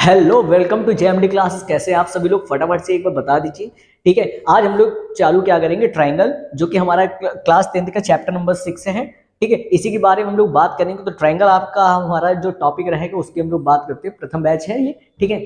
Hello, welcome to JMD classes. कैसे हैं आप सभी लोग? फटाफट से एक बार बता दीजिए। ठीक है, आज हम लोग चालू क्या करेंगे, ट्रायंगल, जो कि हमारा क्लास 10th का चैप्टर नंबर 6 है। ठीक है, इसी के बारे में हम लोग बात करेंगे। तो ट्रायंगल आपका हमारा जो टॉपिक रहेगा उसकी हम लोग बात करते हैं। प्रथम बैच है ये। ठीक है,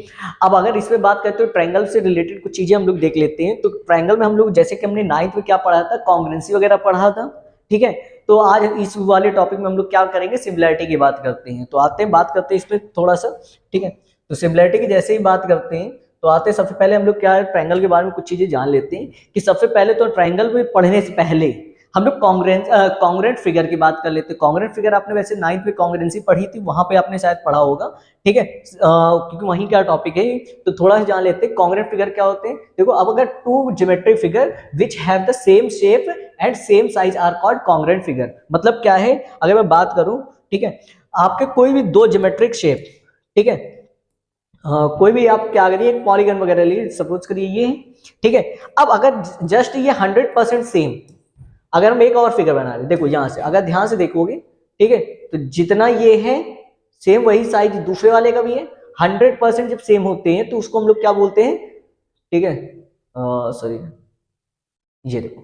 अब अगर इसमें बात करते हो ट्रायंगल से रिलेटेड कुछ चीजें हम लोग देख लेते हैं। तो ट्रायंगल में हम लोग जैसे कि हमने 9th में क्या पढ़ा था, कॉन्ग्रुएंसी वगैरह पढ़ा था। ठीक है, तो आज इस वाले टॉपिक में हम लोग क्या करेंगे, सिमिलैरिटी की बात करते हैं। तो आते हैं, बात करते हैं इस पर थोड़ा सा। ठीक है, तो सिमिलैरिटी की जैसे ही बात करते हैं तो आते हैं, सबसे पहले हम लोग क्या है, ट्रायंगल के बारे में कुछ चीजें जान लेते हैं। कि सबसे पहले तो ट्रायंगल में पढ़ने से पहले हम लोग कॉन्ग्रुएंट फिगर की बात कर लेते हैं। कॉन्ग्रुएंट फिगर आपने वैसे 9th में कॉन्ग्रुएंसी पढ़ी थी, वहां पे आपने शायद पढ़ा होगा। ठीक है, क्योंकि वहीं क्या टॉपिक है, तो थोड़ा सा जान लेते हैं कॉन्ग्रुएंट फिगर क्या होते हैं। देखो, अब अगर two geometric figure which have the same shape and same size are called congruent figure. मतलब क्या है, अगर मैं बात करूं, ठीक है, आपके कोई भी दो ज्योमेट्रिक शेप, ठीक है, कोई भी आप क्या करिए, एक पॉलीगन वगैरह लिए, सपोज करिए ये। ठीक है, अब अगर जस्ट ये 100% सेम, अगर हम एक और फिगर बना रहे, देखो यहां से अगर ध्यान से देखोगे, ठीक है, तो जितना ये है सेम वही साइज दूसरे वाले का भी है। 100% जब सेम होते हैं तो उसको हम लोग क्या बोलते हैं, ठीक है, सॉरी, ये देखो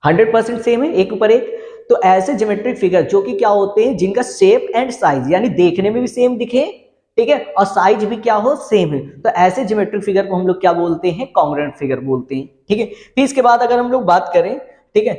100% सेम है, एक ऊपर एक। तो ऐसे ज्योमेट्रिक फिगर जो कि क्या होते हैं, जिनका शेप एंड साइज यानी देखने में भी सेम दिखे, ठीक है, और साइज भी क्या हो, सेम है, तो ऐसे ज्योमेट्रिक फिगर को हम लोग क्या बोलते हैं, कॉन्ग्रुएंट फिगर बोलते हैं। ठीक है, फिर इसके बाद अगर हम लोग बात करें, ठीक है,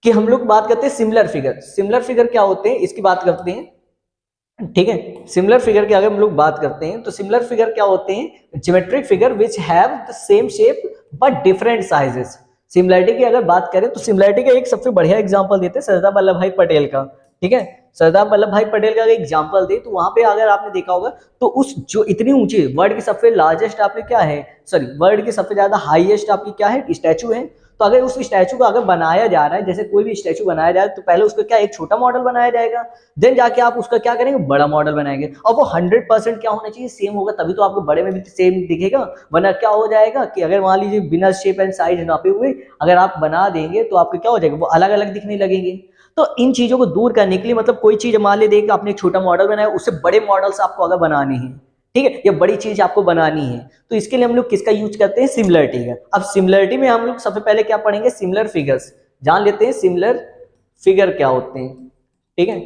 कि हम लोग बात करते हैं सिमिलर फिगर। सिमिलर फिगर क्या होते हैं, इसकी बात करते हैं। ठीक है, सिमिलर फिगर की अगर हम लोग बात करते हैं तो सिमिलर फिगर क्या होते हैं, geometric figure which have the same shape but different sizes. Similarity की अगर बात करें तो सिमिलरिटी का एक सबसे बढ़िया एग्जांपल देते हैं सरदार वल्लभ भाई पटेल का। ठीक है, सरदार वल्लभ भाई पटेल का एग्जांपल दे तो वहां पे अगर आपने देखा होगा तो उस जो इतनी ऊंची वर्ल्ड की सबसे लार्जेस्ट आपकी क्या है, सॉरी, वर्ल्ड की सबसे ज्यादा हाईएस्ट आपकी क्या है, स्टैचू है। तो अगर उस स्टैचू को अगर बनाया जा रहा है, जैसे कोई भी स्टैचू बनाया जाए तो पहले उसका क्या एक छोटा मॉडल बनाया जाएगा, देन जाके आप उसका क्या करेंगे, बड़ा मॉडल बनाएंगे। और वो 100% क्या होना चाहिए, सेम होगा, तभी तो आपको बड़े में भी सेम दिखेगा। वरना क्या हो जाएगा कि अगर मान लीजिए बिना शेप एंड साइज नापे हुए अगर आप बना देंगे तो आपको क्या हो जाएगा, वो अलग अलग दिखने लगेंगे। तो इन चीजों को दूर करने के लिए, मतलब कोई चीज मान ले देख आपने एक छोटा मॉडल बनाया, उससे बड़े मॉडल्स आपको अगर बनाने हैं, ठीक है, ये बड़ी चीज आपको बनानी है, तो इसके लिए हम लोग किसका यूज करते हैं, सिमिलरिटी का। अब सिमिलरिटी में हम लोग सबसे पहले क्या पढ़ेंगे, सिमिलर फिगर्स जान लेते हैं। सिमिलर फिगर क्या होते हैं, ठीक है,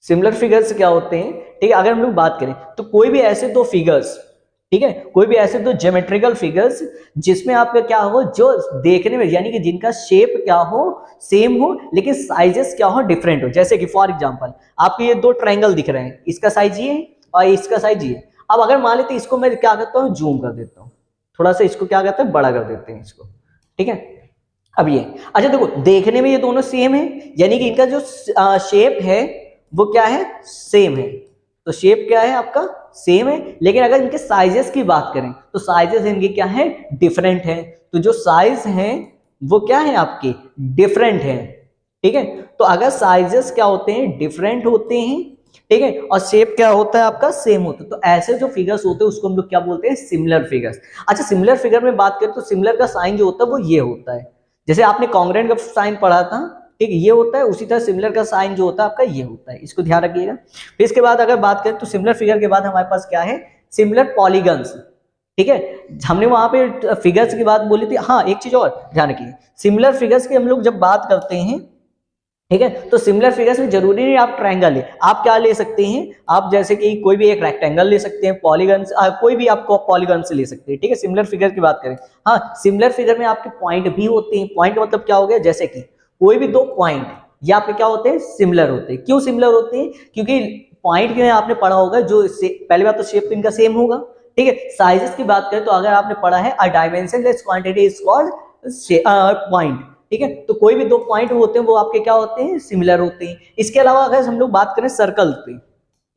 सिमिलर फिगर्स क्या होते हैं। ठीक है, अगर हम लोग बात करें तो कोई भी ऐसे दो फिगर्स, ठीक है, कोई भी ऐसे दो ज्योमेट्रिकल फिगर्स जिसमें आपका क्या हो, जो देखने में यानी कि जिनका शेप क्या हो, सेम हो, लेकिन साइजेस क्या हो, डिफरेंट हो। जैसे कि फॉर एग्जांपल आपके ये दो ट्रायंगल दिख रहे हैं, इसका साइज ये और इसका साइज ये। अब अगर मान लेते इसको मैं क्या करता हूँ, जूम कर देता हूँ थोड़ा सा, इसको क्या करते हैं, बड़ा कर देते हैं इसको। ठीक है, अब ये, अच्छा देखो, देखने में ये दोनों सेम है, यानी कि इनका जो शेप है वो क्या है, सेम है। तो शेप क्या है आपका, सेम है, लेकिन अगर इनके साइजेस की बात करें तो साइजेस इनके क्या है, डिफरेंट है। तो जो साइज हैं वो क्या है आपके, डिफरेंट है। ठीक है, तो अगर साइजेस क्या होते हैं, डिफरेंट होते हैं, ठीक है, और शेप क्या होता है आपका, सेम होता है, तो ऐसे जो फिगर्स होते हैं उसको हम लोग क्या बोलते हैं, सिमिलर फिगर्स। अच्छा, सिमिलर फिगर में बात करें तो सिमिलर का साइन जो होता है वो ये होता है, जैसे आपने कॉन्ग्रुएंट का साइन पढ़ा था, ठीक, ये होता है, उसी तरह सिमिलर का साइन जो होता है आपका ये होता है, इसको ध्यान रखिएगा। फिर इसके बाद अगर बात करें तो सिमिलर फिगर के बाद हमारे पास क्या है, सिमिलर पॉलीगन्स। ठीक है, हमने वहां पे फिगर्स की बात बोली थी। हाँ, एक चीज और ध्यान रखिए, सिमिलर फिगर्स की हम लोग जब बात करते हैं, ठीक है, तो सिमिलर फिगर्स में जरूरी नहीं आप ट्रायंगल ले, आप क्या ले सकते हैं, आप जैसे कि कोई भी एक रेक्टेंगल ले सकते हैं, पॉलीगन, कोई भी आपको पॉलीगन से ले सकते हैं। ठीक है, सिमिलर फिगर की बात करें, हाँ, सिमिलर फिगर में आपके पॉइंट भी होते हैं। पॉइंट मतलब क्या हो गया, जैसे कि कोई भी दो पॉइंट ये आपके क्या होते हैं, सिमिलर होते हैं। क्यों सिमिलर होते हैं, क्योंकि पॉइंट में आपने पढ़ा होगा जो पहली बात तो शेप इनका सेम होगा। ठीक है, साइजेस की बात करें तो अगर आपने पढ़ा है a dimensionless quantity is called point. ठीक है, तो कोई भी दो पॉइंट होते हैं वो आपके क्या होते हैं, सिमिलर होते हैं। इसके अलावा अगर हम लोग बात करें सर्कल पे,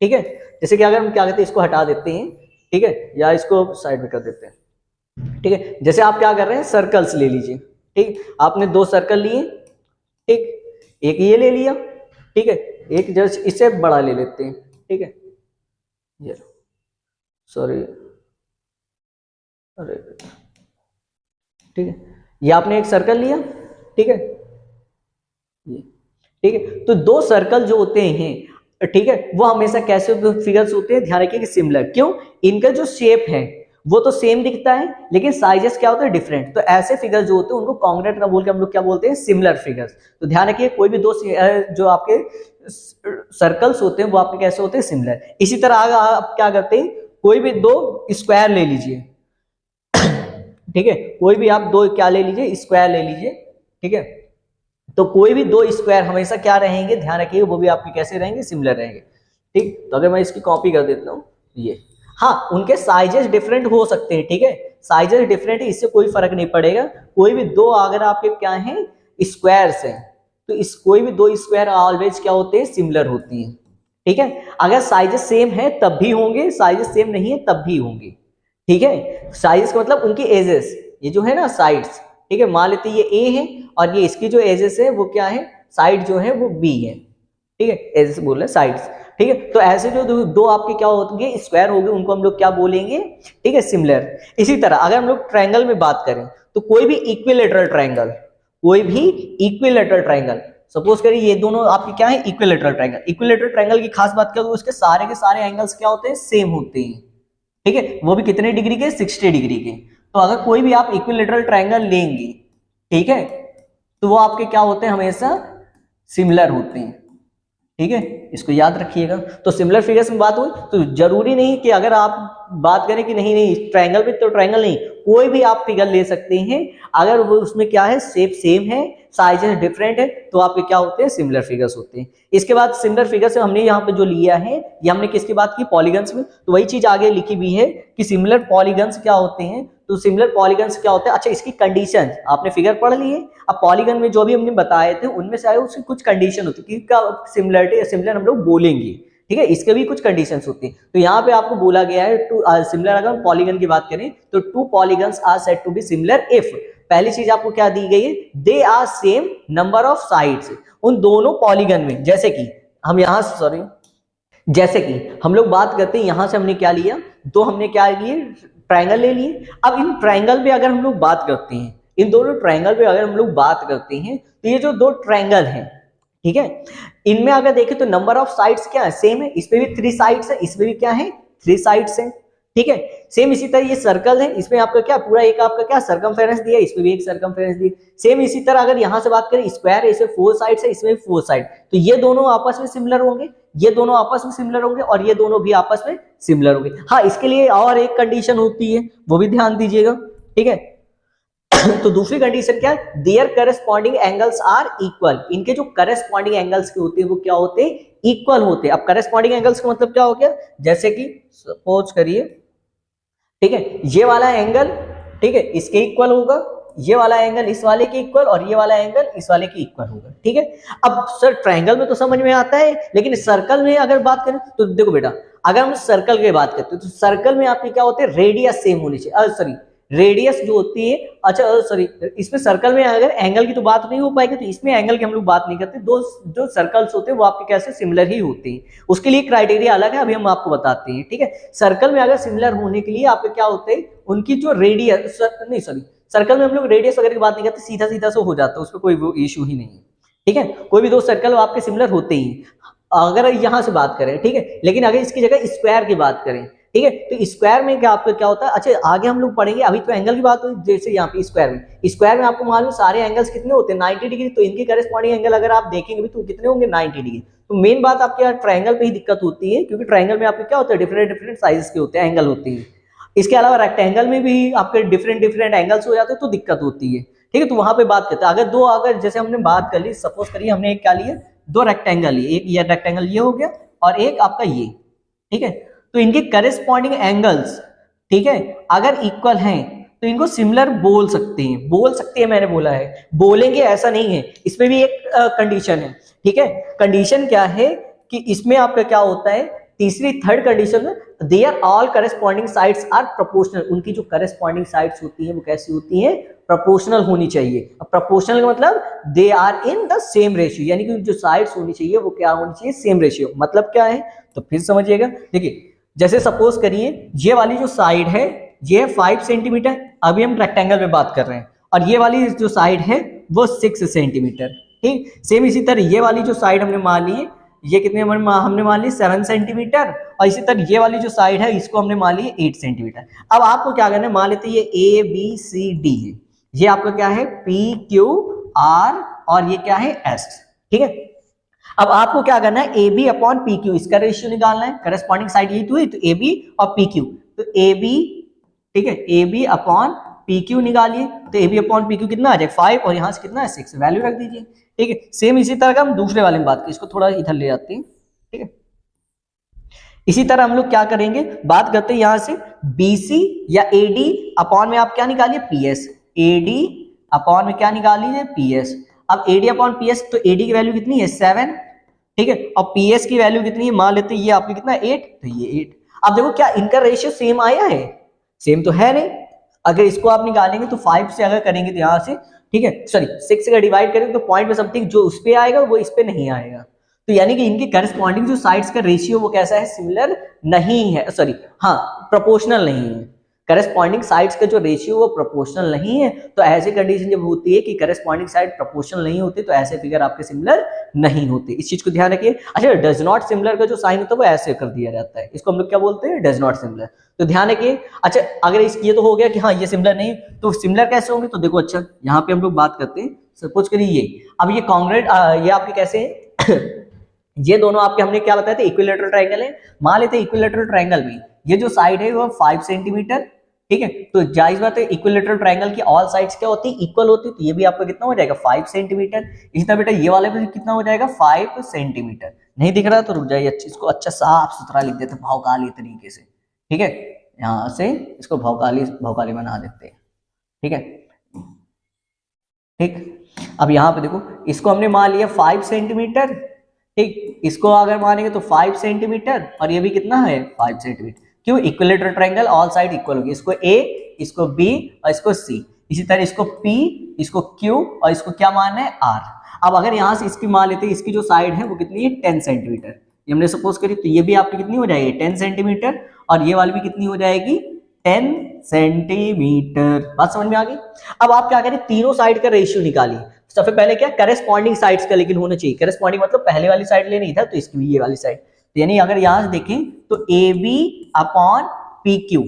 ठीक है, जैसे कि अगर हम क्या कहते हैं, इसको हटा देते हैं, ठीक है, या इसको साइड में कर देते हैं। ठीक है, जैसे आप क्या कर रहे हैं, सर्कल्स ले लीजिए। ठीक, आपने दो सर्कल लिए, ठीक, एक ये ले लिया, ठीक है, एक जस्ट इससे बड़ा ले लेते हैं। ठीक है, ये सॉरी, अरे, ठीक है, ये आपने एक सर्कल लिया, ठीक है, ये, ठीक है, तो दो सर्कल जो होते हैं ठीक है, वो हमेशा कैसे फिगर्स होते हैं, ध्यान रखिए कि सिमिलर। क्यों? इनका जो शेप है वो तो सेम दिखता है लेकिन साइजेस क्या होते हैं, डिफरेंट। तो ऐसे फिगर्स जो होते हैं उनको कॉन्ग्रुएंट ना बोल के हम लोग क्या बोलते हैं, सिमिलर फिगर्स। तो ध्यान रखिए कोई भी दो जो आपके सर्कल्स होते हैं वो आपके कैसे होते हैं, सिमिलर। इसी तरह आप क्या करते हैं, कोई भी दो स्क्वायर ले लीजिए, ठीक है, कोई भी आप दो क्या ले लीजिए, स्क्वायर ले लीजिए, ठीक है। तो कोई भी दो स्क्वायर हमेशा क्या रहेंगे, ध्यान रखिए वो भी आपके कैसे रहेंगे, सिमिलर रहेंगे, ठीक। तो अगर मैं इसकी कॉपी कर देता हूँ ये, हाँ उनके साइजेस डिफरेंट हो सकते हैं, ठीक है, साइजेस डिफरेंट है, इससे कोई फर्क नहीं पड़ेगा। कोई भी दो अगर आपके क्या हैं, स्क्वायर्स हैं, तो इस कोई भी दो स्क्वायर ऑलवेज क्या होते हैं, सिमिलर होती हैं, ठीक है। अगर साइजेस सेम है तब भी होंगे, साइजेस सेम नहीं है तब भी होंगे, ठीक है। साइजेस का मतलब उनकी एजेस, ये जो है ना साइड्स, ठीक है, मान लेते ये ए है और ये इसकी जो एजेस है वो क्या है, साइड जो है वो बी है, ठीक है, एजेस बोल रहे हैं साइड्स, ठीक है। तो ऐसे जो दो आपके क्या होंगे, स्क्वायर होंगे, उनको हम लोग क्या बोलेंगे, ठीक है, सिमिलर। इसी तरह अगर हम लोग ट्रायंगल में बात करें तो कोई भी इक्विलैटरल ट्रायंगल, कोई भी इक्विलैटरल ट्रायंगल, सपोज करिए ये दोनों आपके क्या है, इक्विलैटरल ट्रायंगल। इक्विलैटरल ट्रायंगल की खास बात क्या होगी, उसके सारे के सारे एंगल्स क्या होते हैं, सेम होते हैं, ठीक है, वो भी कितने डिग्री के, 60 डिग्री के। तो अगर कोई भी आप इक्विलैटरल ट्रायंगल लेंगे, ठीक है, तो वो आपके क्या होते हैं, हमेशा सिमिलर होते हैं, ठीक है, इसको याद रखिएगा। तो सिमिलर फिगर्स में बात हुई, तो जरूरी नहीं कि अगर आप बात करें कि नहीं नहीं ट्रायंगल पे, तो ट्रायंगल नहीं, कोई भी आप फिगर ले सकते हैं, अगर वो उसमें क्या है, शेप सेम है, साइजेस डिफरेंट है, तो आपके क्या होते हैं, सिमिलर फिगर्स होते हैं। इसके बाद सिमिलर फिगर्स हमने यहाँ पे जो लिया है, ये हमने किसकी बात की, पॉलीगन्स में। तो वही चीज आगे लिखी भी है कि सिमिलर पॉलीगन्स क्या होते हैं। तो सिमिलर पॉलीगन्स क्या होते हैं, अच्छा इसकी कंडीशन आपने फिगर पढ़ ली है। अब पॉलीगन में जो भी हमने बताए थे उनमें से उसकी कुछ कंडीशन होती है कि सिमिलरिटी या सिमिलर हम लोग बोलेंगे, ठीक है, इसके भी कुछ कंडीशंस होती हैं। तो यहाँ पे आपको बोला गया है टू सिमिलर, अगर हम पॉलीगन की बात करें तो two polygons are said to be similar if, पहली चीज आपको क्या दी गई है, they are same number of sides, उन दोनों पॉलीगन में। जैसे कि हम यहाँ जैसे कि हम लोग बात करते हैं, यहां से हमने क्या लिया, दो हमने क्या लिए, ट्रायंगल ले लिए। अब इन ट्रायंगल पे अगर हम लोग बात करते हैं, इन दोनों ट्रायंगल पे अगर हम लोग बात करते हैं, तो ये जो दो ट्रायंगल हैं, ठीक है, इनमें अगर देखें तो नंबर ऑफ साइड्स क्या है, सेम है। इसमें भी 3 साइड्स है, इसमें भी क्या है, 3 साइड्स है, ठीक है। सेम इसी तरह ये सर्कल है, इसमें आपका क्या पूरा एक आपका क्या सर्कमफेरेंस दिया, इसमें भी एक सर्कमफेरेंस दिया। सेम इसी तरह अगर यहां से बात करें, स्क्वायर है, इसमें 4 साइड्स है, इसमें 4 साइड, तो ये दोनों आपस में सिमिलर होंगे, ये दोनों आपस में सिमिलर होंगे और ये दोनों भी आपस में सिमिलर होंगे। हाँ, इसके लिए और एक कंडीशन होती है, वो भी ध्यान दीजिएगा, ठीक है। तो दूसरी कंडीशन क्या है, their corresponding angles are equal, इनके जो करस्पॉन्डिंग एंगल्स के होते हैं वो क्या होते हैं, इक्वल होते हैं। अब करस्पॉन्डिंग एंगल्स का मतलब क्या हो गया, जैसे कि सपोज करिए, ठीक है, ये वाला एंगल, ठीक है, इसके इक्वल होगा, ये वाला एंगल इस वाले के इक्वल और ये वाला एंगल इस वाले के इक्वल होगा, ठीक है। अब सर ट्रायंगल में तो समझ में आता है, लेकिन सर्कल में अगर बात करें तो देखो बेटा, अगर हम सर्कल की बात करते हैं तो सर्कल में आपके क्या होते हैं, रेडियस सेम होनी चाहिए, सॉरी रेडियस जो होती है, अच्छा सॉरी, इसमें सर्कल में अगर एंगल की तो बात नहीं हो पाएगी, तो इसमें एंगल की हम लोग बात नहीं करते। दो जो सर्कल्स होते हैं वो आपके कैसे सिमिलर ही होते हैं, उसके लिए क्राइटेरिया अलग है, अभी हम आपको बताते हैं, ठीक है। सर्कल में अगर सिमिलर होने के लिए आपके क्या होते हैं, उनकी जो रेडियस, नहीं सॉरी, सर्कल में हम लोग रेडियस वगैरह की बात नहीं करते, सीधा सीधा से हो जाता है, उसमें कोई इशू ही नहीं है, ठीक है। कोई भी दो सर्कल आपके सिमिलर होते ही अगर यहां से बात करें, ठीक है। लेकिन अगर इसकी जगह स्क्वायर की बात करें, ठीक है, तो स्क्वायर में क्या आपका क्या होता है, अच्छा आगे हम लोग पढ़ेंगे, अभी तो एंगल की बात हुई, जैसे यहाँ पे स्क्वायर में आपको मालूम सारे एंगल्स कितने होते हैं, 90 डिग्री, तो इनके करस्पॉन्डिंग एंगल अगर आप देखेंगे तो कितने होंगे, 90 डिग्री। तो मेन बात आपके यहाँ ट्रायंगल पे ही दिक्कत होती है, क्योंकि ट्रायंगल में आपके क्या होता है, डिफरेंट साइजेस के होते हैं, एंगल होते हैं। इसके अलावा रेक्टेंगल में भी आपके डिफरेंट एंगल्स हो जाते हैं, तो दिक्कत होती है, ठीक है। तो वहां पे बात करते हैं, अगर जैसे हमने बात कर ली, सपोज करिए हमने एक क्या लिया, दो रेक्टेंगल लिए, एक ये रेक्टेंगल ये हो गया और एक आपका ये, ठीक है। तो इनके करस्पॉन्डिंग एंगल्स, ठीक है, अगर इक्वल हैं तो इनको सिमिलर बोल सकते हैं, मैंने बोला है, बोलेंगे ऐसा नहीं है, इसमें भी एक कंडीशन है, ठीक है। कंडीशन क्या है कि इसमें आपका क्या होता है, तीसरी थर्ड कंडीशन में, their all corresponding sides are proportional, उनकी जो करस्पॉन्डिंग साइड्स होती है वो कैसी होती है, प्रोपोर्शनल होनी चाहिए। अब प्रोपोर्शनल का मतलब they are in the same ratio, यानी कि जो साइड्स होनी चाहिए वो क्या होनी चाहिए, सेम रेशियो। मतलब क्या है, तो फिर समझिएगा, देखिए जैसे सपोज करिए ये वाली जो साइड है ये 5 सेंटीमीटर, अभी हम रेक्टेंगल में बात कर रहे हैं, और ये वाली जो साइड है वो 6 सेंटीमीटर, ठीक। सेम इसी तरह ये वाली जो साइड हमने मान ली है ये कितने हमने मान ली 7 सेंटीमीटर, और इसी तरह ये वाली जो साइड है इसको हमने मान ली 8 सेंटीमीटर। अब आपको क्या करना है, मान लेते ये ABCD है, ये आपका क्या है PQR, और ये क्या है S, ठीक है। अब आपको क्या करना है, AB अपॉन PQ इसका रेशियो निकालना है, करस्पॉन्डिंग साइड यही तो हुई, तो AB और PQ, तो AB, ठीक है, AB अपॉन PQ निकालिए, तो AB अपॉन PQ कितना आ जाएगा 5, और यहाँ से कितना है 6, वैल्यू रख दीजिए, ठीक है। सेम इसी तरह का हम दूसरे वाले में बात करें, इसको थोड़ा इधर ले जाते हैं, ठीक है। इसी तरह हम लोग क्या करेंगे, बात करते हैं यहाँ से BC या AD अपॉन में आप क्या निकालिए PS, AD अपॉन में क्या निकाल लीजिए PS। अब AD अपॉन PS, तो AD की वैल्यू कितनी है 7, ठीक है, और PS की वैल्यू कितनी है, मान लेते हैं ये आपकी कितना 8, तो ये 8। अब देखो क्या इनका रेशियो सेम आया है, सेम तो है नहीं। अगर इसको आप निकालेंगे तो 5 से अगर करेंगे तो यहाँ से, ठीक है, सॉरी 6 से अगर डिवाइड करेंगे तो पॉइंट में समथिंग जो उस पे आएगा वो इस पे नहीं आएगा, तो यानी कि इनके करस्पॉन्डिंग जो साइड्स का रेशियो वो कैसा है, सिमिलर नहीं है, सॉरी हाँ प्रोपोर्शनल नहीं है। करस्पॉन्डिंग साइड्स का जो रेशियो वो प्रोपोर्शनल नहीं है, तो ऐसी कंडीशन जब होती है कि करस्पॉन्डिंग साइड प्रोपोर्शनल नहीं होती, तो ऐसे फिगर आपके सिमिलर नहीं होते, इस चीज को ध्यान रखिए। अच्छा, डज नॉट सिमिलर का जो साइन होता है वो ऐसे कर दिया जाता है, इसको हम लोग क्या बोलते हैं, डज नॉट सिमिलर, तो ध्यान रखिए। अच्छा, अगर ये तो हो गया कि हाँ ये सिमिलर नहीं, तो सिमिलर कैसे होंगे, तो देखो अच्छा यहाँ पे हम लोग बात करते हैं, सपोज करिए ये, अब ये कॉन्ग्रेट ये आपके कैसे है ये दोनों आपके हमने क्या बताया था, इक्विलैटरल ट्रायंगल है। मान लेते हैं इक्विलैटरल ट्रायंगल में ये जो साइड है वो 5 सेंटीमीटर, ठीक है, तो जायज बात है इक्विलैटरल ट्रायंगल की ऑल साइड्स क्या होती है, इक्वल होती है, तो ये भी आपका कितना हो जाएगा 5 सेंटीमीटर। इसी तरह बेटा ये वाला भी कितना हो जाएगा 5 सेंटीमीटर। नहीं दिख रहा तो रुक जाइए, इसको अच्छा साफ सुथरा लिख देते हैं भावकाली तरीके से, ठीक है, यहां से इसको भावकाली बना देते हैं, ठीक है, ठीक। अब यहाँ पे देखो इसको हमने मान लिया 5 सेंटीमीटर, ठीक, इसको अगर मानेंगे तो 5 सेंटीमीटर, और ये भी कितना है 5 सेंटीमीटर। क्यों, equilateral triangle all side equal होगी, इसको A, इसको B और इसको C, इसी तरह इसको P, इसको Q और इसको क्या मानना है R। अब अगर यहाँ से इसकी मान लेते हैं, इसकी जो साइड है वो कितनी है 10 सेंटीमीटर, ये हमने सपोज करी, तो ये भी आपकी कितनी हो जाएगी 10 सेंटीमीटर, और ये वाली भी कितनी हो जाएगी 10 सेंटीमीटर। बात समझ में आ गई। अब आप क्या करें, तीनों साइड का रेशियो निकालिए। सबसे पहले क्या, करस्पॉन्डिंग साइड्स का लेकिन होना चाहिए, करस्पॉन्डिंग मतलब पहले वाली साइड ले नहीं था, तो इसकी भी ये वाली साइड, तो यानी अगर यहां से देखें तो AB अपॉन PQ,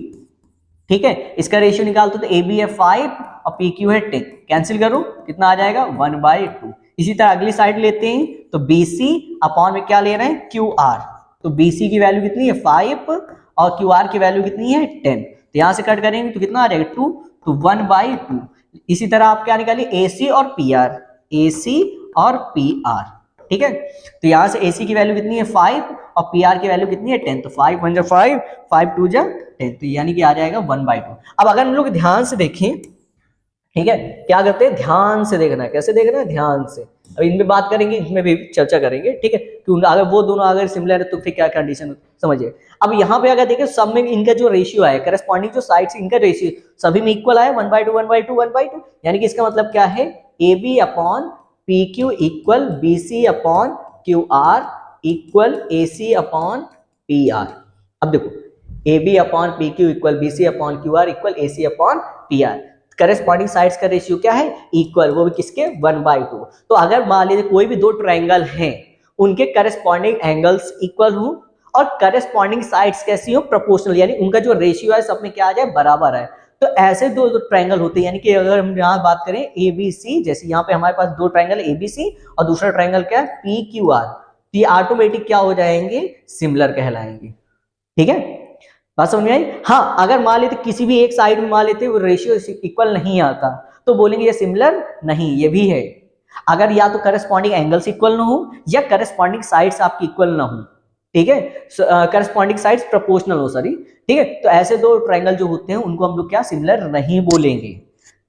ठीक है, इसका रेशियो निकालते तो AB है 5 और PQ है 10, कैंसिल करो कितना आ जाएगा 1/2। इसी तरह अगली साइड लेते हैं तो BC अपॉन में क्या ले रहे हैं QR, तो BC की वैल्यू कितनी है 5 और QR की वैल्यू कितनी है 10, तो यहां से कट करेंगे तो कितना आ जाएगा 2, तो 1/2। इसी तरह आप क्या निकालिए AC और PR, AC और PR, ठीक है, तो यहां से AC की वैल्यू कितनी है 5 और PR की वैल्यू कितनी है 10, तो 5 1 जा 5, 5 2 जा 10, तो यानी कि आ जाएगा 1/2। अब अगर हम लोग ध्यान से देखें, ठीक है, क्या करते हैं, ध्यान से देखना है, कैसे देखना है, ध्यान से। अब इनमें बात करेंगे, इसमें भी चर्चा करेंगे, ठीक है, क्योंकि अगर वो दोनों अगर सिमिलर है तो फिर क्या कंडीशन समझिए। अब यहाँ पे अगर देखें सब में इनका जो रेशियो है, करस्पॉन्डिंग जो साइड से इनका रेशियो सभी में इक्वल आया 1/2 1/2 1/2, यानी कि इसका मतलब क्या है AB upon PQ equal BC upon QR equal AC upon PR। अब देखो AB upon PQ equal BC upon QR equal AC upon PR, corresponding sides का रेशियो क्या है इक्वल, वो भी किसके 1/2। तो अगर मान लीजिए कोई भी दो ट्रायंगल हैं, उनके करस्पॉन्डिंग एंगल्स इक्वल हो और करस्पॉन्डिंग साइड्स कैसी हो प्रोपोर्शनल, यानी उनका जो रेशियो है सब में क्या आ जाए बराबर है, तो ऐसे दो ट्रायंगल होते हैं। यानी कि अगर हम यहाँ बात करें ABC, जैसे यहाँ पे हमारे पास दो ट्रायंगल ABC और दूसरा ट्रायंगल क्या है PQR, तो ये ऑटोमेटिक क्या हो जाएंगे सिमिलर कहलाएंगे, ठीक है, बात समझ में आई। हाँ, अगर मान लेते किसी भी एक साइड में मान लेते वो रेशियो इक्वल नहीं आता तो बोलेंगे ये सिमिलर नहीं, ये भी है। अगर या तो करस्पॉन्डिंग एंगल्स इक्वल ना हो या करस्पॉन्डिंग साइड्स आपकी इक्वल ना हो, ठीक है, करस्पॉन्डिंग साइड्स प्रोपोर्शनल हो, सॉरी, ठीक है, तो ऐसे दो ट्रायंगल जो होते हैं उनको हम लोग क्या सिमिलर नहीं बोलेंगे।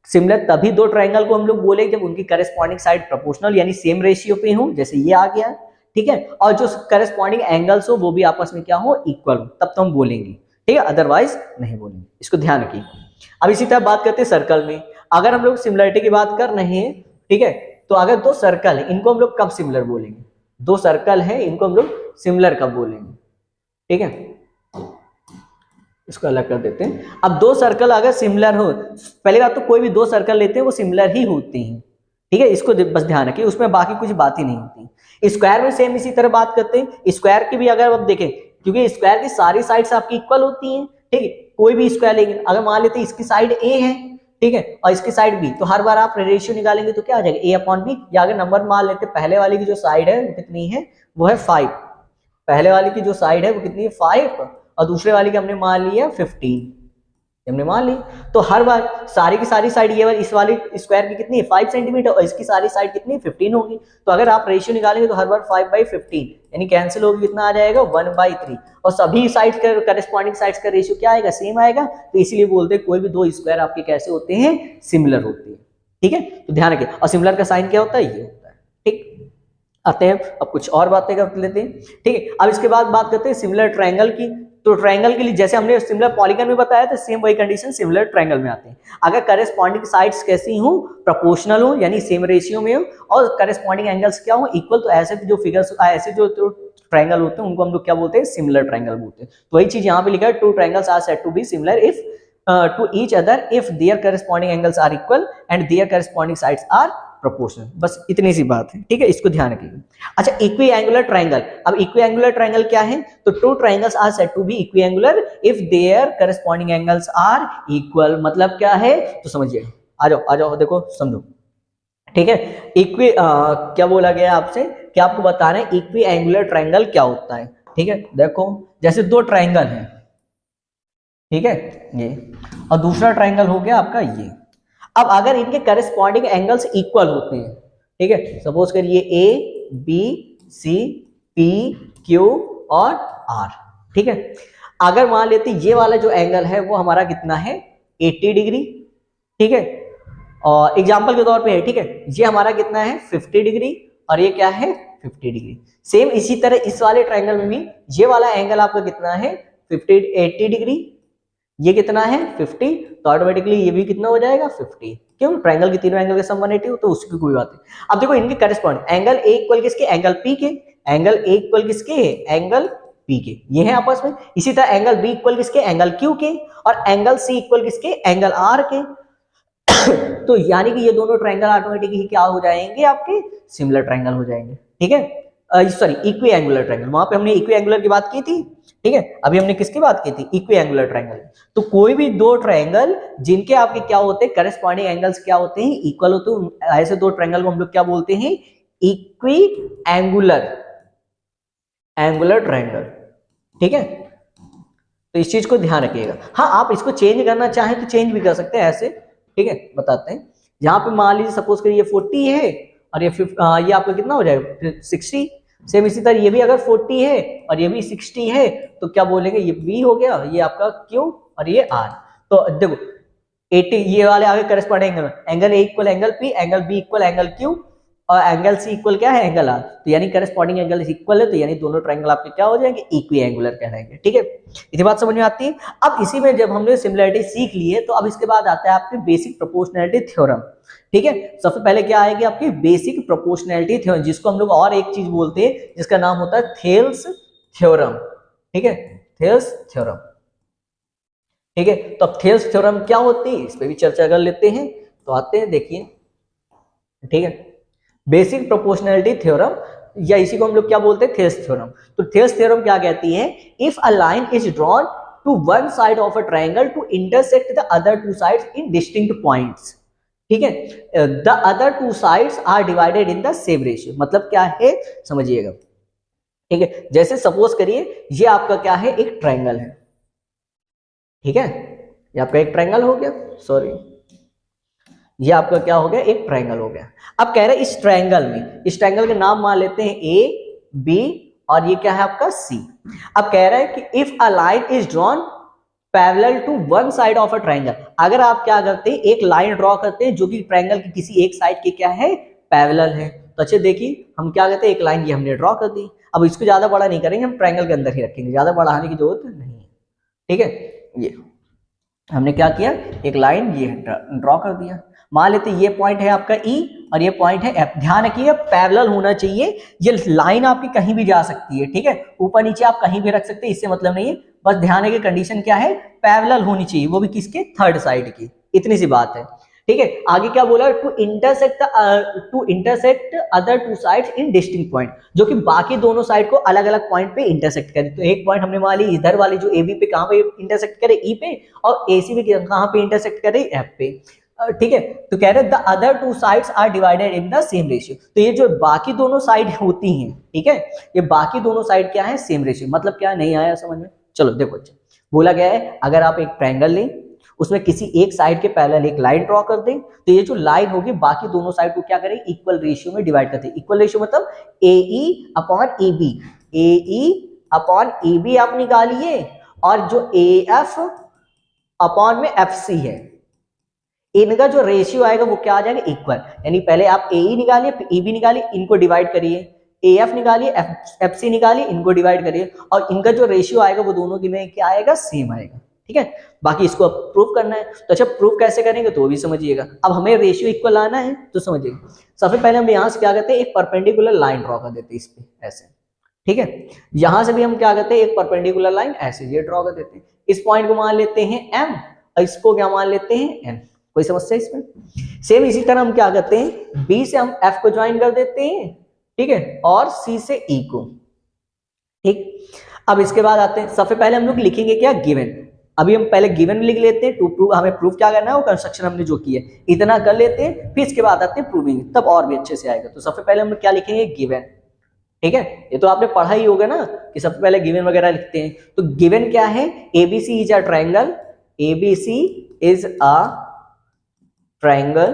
सिमिलर तभी दो ट्रायंगल को हम लोग बोलेंगे जब उनकी करस्पॉन्डिंग साइड प्रोपोर्शनल यानी सेम रेशियो पे हो, जैसे ये आ गया, ठीक है, और जो करस्पॉन्डिंग एंगल्स हो वो भी आपस में क्या हो इक्वल हो, तब तो हम बोलेंगे, ठीक है, अदरवाइज नहीं बोलेंगे, इसको ध्यान रखिए। अब इसी तरह बात करते हैं सर्कल में। अगर हम लोग सिमिलरिटी की बात कर रहे हैं, ठीक है, तो अगर दो सर्कल है इनको हम लोग कब सिमिलर बोलेंगे, दो सर्कल है इनको हम लोग सिमिलर कब बोलेंगे, ठीक है, इसको अलग कर देते हैं। अब दो सर्कल अगर सिमिलर हो, पहले बात तो कोई भी दो सर्कल लेते हैं वो सिमिलर ही होते हैं, ठीक है, इसको बस ध्यान रखिए, उसमें बाकी कुछ बात ही नहीं होती। स्क्वायर में सेम इसी तरह बात करते हैं। स्क्वायर की भी अगर आप देखें, क्योंकि स्क्वायर की सारी साइड्स आपकी इक्वल होती हैं, ठीक है, कोई भी स्क्वायर लेंगे, अगर मान लेते हैं इसकी साइड ए है, ठीक है, और इसकी साइड बी, तो हर बार आप रेशियो निकालेंगे तो क्या आ जाएगा, ए अपॉन बी। या अगर नंबर मान लेते हैं, पहले वाले की जो साइड है वो कितनी है, वो है 5, पहले वाले की जो साइड है वो कितनी है 5, और दूसरे वाले की हमने मान लिया 15, हमने मान ली। तो हर बार सारी की सारी साइड, ये वाली इस वाली स्क्वायर की कितनी है 5 सेंटीमीटर, और इसकी सारी साइड कितनी 15 होगी। तो अगर आप रेशियो निकालेंगे तो हर बार 5/15 यानी कैंसिल होगी, कितना आ जाएगा 1/3, और सभी साइड्स का करस्पॉन्डिंग साइड्स का रेशियो क्या आएगा, सेम आएगा। तो इसीलिए बोलते हैं कोई भी दो स्क्वायर आपके कैसे होते हैं, सिमिलर होते हैं। ठीक है, तो ध्यान रखिए। और सिमिलर का साइन क्या होता है, ये होता है। ठीक, आते हैं अब कुछ और बातें कर लेते हैं। ठीक है, अब इसके बाद बात करते हैं सिमिलर ट्रायंगल की। तो ट्रायंगल के लिए जैसे हमने सिमिलर पॉलीगन में बताया था, सेम वही कंडीशन सिमिलर ट्रायंगल में आते हैं। अगर करस्पॉन्डिंग साइड्स कैसी हो, प्रोपोर्शनल हो यानी सेम रेशियो में हो, और करस्पॉन्डिंग एंगल्स क्या हो, इक्वल, तो ऐसे जो फिगर्स, ऐसे जो ट्रायंगल होते हैं उनको हम लोग क्या बोलते हैं, सिमिलर ट्रायंगल बोलते हैं। तो वही चीज यहाँ पे लिखा है, two triangles are said to be similar if to each other if their corresponding angles are equal and their corresponding sides are proportional. बस इतनी सी बात है। ठीक है, इसको ध्यान रखिएगा। अच्छा, इक्विएंगुलर ट्रायंगल। अब इक्विएंगुलर ट्रायंगल क्या है, तो two triangles are said to be equiangular if their corresponding angles are equal. मतलब क्या है, तो समझिए, आ जाओ देखो समझो। ठीक है, क्या बोला गया आपसे, क्या आपको बताना है इक्विएंगुलर ट्रायंगल क्या होता है। ठीक है, देखो जैसे दो ट्रायंगल है, ठीक है, ये, और दूसरा ट्रायंगल हो गया आपका ये। अब अगर इनके करस्पॉन्डिंग एंगल्स इक्वल होते हैं, ठीक है, सपोज करिए A B C P Q और आर। ठीक है, अगर मान लेते ये वाला जो एंगल है वो हमारा कितना है 80 डिग्री। ठीक है, और एग्जांपल के तौर पे है, ठीक है, ये हमारा कितना है 50 डिग्री और ये क्या है 50 डिग्री। सेम इसी तरह इस वाले ट्रायंगल में भी ये वाला एंगल आपका कितना है 80 डिग्री, ये कितना है 50, तो ऑटोमेटिकली ये भी कितना हो जाएगा 50। क्यों, ट्रायंगल के तीनों एंगल के सम 180 हो, तो उसकी कोई बात नहीं। अब देखो इनके करस्पॉन्ड एंगल ए इक्वल किसके, एंगल पी के, एंगल ए इक्वल किसके, एंगल पी के, ये है आपस में। इसी तरह एंगल बी इक्वल किसके, एंगल क्यू के, और एंगल सी इक्वल किसके, एंगल आर के। तो यानी कि ये दोनों ट्रायंगल ऑटोमेटिकली क्या हो जाएंगे, आपके सिमिलर ट्रायंगल हो जाएंगे। ठीक है, सॉरी इक्विएंगुलर ट्रायंगल, वहां पे हमने इक्विएंगुलर की बात की थी। ठीक है, अभी हमने किसकी बात की थी, इक्विएंगुलर ट्रायंगल। तो कोई भी दो ट्रायंगल जिनके आपके क्या होते हैं, करस्पॉन्डिंग एंगल्स क्या होते हैं, इक्वल होते हैं, ऐसे दो ट्रायंगल को हम लोग क्या बोलते हैं, इक्विएंगुलर ट्रायंगल। ठीक है, तो इस चीज को ध्यान रखिएगा। हाँ, आप इसको चेंज करना चाहें तो चेंज भी कर सकते हैं ऐसे। ठीक है, बताते हैं। यहाँ पे मान लीजिए सपोज करिए 40 है और ये आपका कितना हो जाएगा 60। सेम इसी तरह ये भी अगर 40 है और ये भी 60 है, तो क्या बोलेंगे, ये B हो गया, ये आपका Q और ये R। तो देखो 80 ये वाले आगे corresponding angle A equal angle P, angle B equal angle Q और एंगल C इक्वल क्या है, एंगल R। तो यानी करस्पॉन्डिंग एंगल इक्वल है, तो यानी दोनों ट्रायंगल आपके क्या हो जाएंगे, इक्विएंगुलर कहलाएंगे। ठीक है, इतनी बात समझ में आती है। अब इसी में जब हमने सिमिलरिटी सीख ली है, तो अब इसके बाद आता है आपके बेसिक प्रोपोर्शनैलिटी थ्योरम। ठीक है, सबसे पहले क्या आएगी आपकी बेसिक प्रोपोर्शनैलिटी थ्योरम, जिसको हम लोग और एक चीज बोलते हैं जिसका नाम होता है थेल्स थ्योरम। ठीक है, थेल्स थ्योरम। ठीक है, तो अब थेल्स थ्योरम क्या होती है, इस पे भी चर्चा कर लेते हैं। तो आते हैं, देखिए। ठीक है, बेसिक प्रोपोर्शनैलिटी थ्योरम, या इसी को हम लोग क्या बोलते हैं, थेल्स थ्योरम। तो थेल्स थ्योरम क्या कहती है, if a line is drawn to one side of a triangle to intersect the other two sides in distinct points. ठीक है, the other two sides are divided in the same ratio. मतलब क्या है, समझिएगा। ठीक है, जैसे सपोज करिए ये आपका क्या है, एक ट्रायंगल है। ठीक है, ये आपका एक ट्रायंगल हो गया, सॉरी, ये आपका क्या हो गया, एक ट्रायंगल हो गया। अब कह रहे हैं इस ट्रायंगल के नाम मान लेते हैं ए बी और ये क्या है आपका सी। अब कह रहा है कि if a line is drawn parallel to one side of a triangle, अगर आप क्या करते हैं, एक लाइन ड्रॉ करते हैं जो कि ट्रायंगल की किसी एक साइड के क्या है, पैरेलल है। तो अच्छे देखिए, हम क्या करते हैं, एक लाइन ये हमने ड्रॉ कर दी। अब इसको ज्यादा बड़ा नहीं करेंगे, हम ट्रायंगल के अंदर ही रखेंगे, ज्यादा बढ़ाने की जरूरत नहीं है। ठीक है, ये हमने क्या किया, एक लाइन ये ड्रॉ कर दिया। मान लेते ये पॉइंट है आपका E और ये पॉइंट है F। ध्यान रखिए पैरेलल होना चाहिए, ये लाइन आपकी कहीं भी जा सकती है। ठीक है, ऊपर नीचे आप कहीं भी रख सकते हैं, इससे मतलब नहीं है, बस ध्यान रखिए कंडीशन क्या है, पैरेलल होनी चाहिए, वो भी किसके, थर्ड साइड की। इतनी सी बात है। ठीक है। आगे क्या बोला, to intersect other two sides in distinct point, जो कि बाकी दोनों साइड को अलग अलग पॉइंट पे इंटरसेक्ट करे। तो एक पॉइंट हमने मान ली इधर वाली जो AB पे कहां पे इंटरसेक्ट करे, E पे, और AC पे कहां पे इंटरसेक्ट करे, F पे, ठीक है। तो कह रहे the other two sides are divided in the same ratio. तो ये जो बाकी दोनों साइड होती हैं, ठीक है, ये बाकी दोनों साइड क्या है, सेम रेशियो। मतलब क्या, नहीं आया समझ में? चलो देखो, बोला गया है अगर आप एक ट्रायंगल लें, उसमें किसी एक साइड के पैरेलल एक लाइन ड्रॉ कर दें, तो ये जो लाइन होगी बाकी दोनों साइड को क्या करें, इक्वल रेशियो में डिवाइड करते हैं। इक्वल रेशियो मतलब AE upon AB, AE upon AB आप निकालिए, और जो AF अपॉन में FC है, इनका जो रेशियो आएगा वो क्या आ जाएगा, इक्वल। यानी पहले आप AE निकालिए, फिर EB निकालिए, इनको डिवाइड करिए, AF निकालिए, FC निकालिए, इनको डिवाइड करिए, और इनका जो रेशियो आएगा वो दोनों की में क्या आएगा, सेम आएगा, ठीक है। बाकी इसको अब प्रूफ करना है, तो अच्छा प्रूफ कैसे करेंगे तो भी समझिएगा। अब हमें रेशियो इक्वल लाना है तो समझिए, सबसे पहले हम यहाँ से क्या करते हैं, एक परपेंडिकुलर लाइन ड्रॉ कर देते हैं इस पे ऐसे, ठीक है। यहां से भी हम क्या करते हैं, एक परपेंडिकुलर लाइन ऐसे ये ड्रॉ कर देते हैं। इस पॉइंट को मान लेते हैं M, और इसको क्या मान लेते हैं N। कोई समस्या इसमें? सेम इसी तरह हम क्या करते हैं, B से हम F को ज्वाइन कर देते हैं, ठीक है, और C से E को, ठीक। अब इसके बाद आते हैं, सबसे पहले हम लोग लिखेंगे क्या, गिवन। अभी हम पहले गिवन लिख लेते हैं, टू प्रूव, हमें प्रूफ क्या करना है, वो कंस्ट्रक्शन हमने जो किया है इतना कर लेते हैं, फिर इसके बाद आते हैं प्रूविंग, तब और भी अच्छे से आएगा। तो सबसे पहले हम लोग क्या लिखेंगे, गिवन, ठीक है। ये तो आपने पढ़ा ही होगा ना कि सबसे पहले गिवन वगैरह लिखते हैं। तो गिवन क्या है, ABC is a triangle, ABC is a triangle,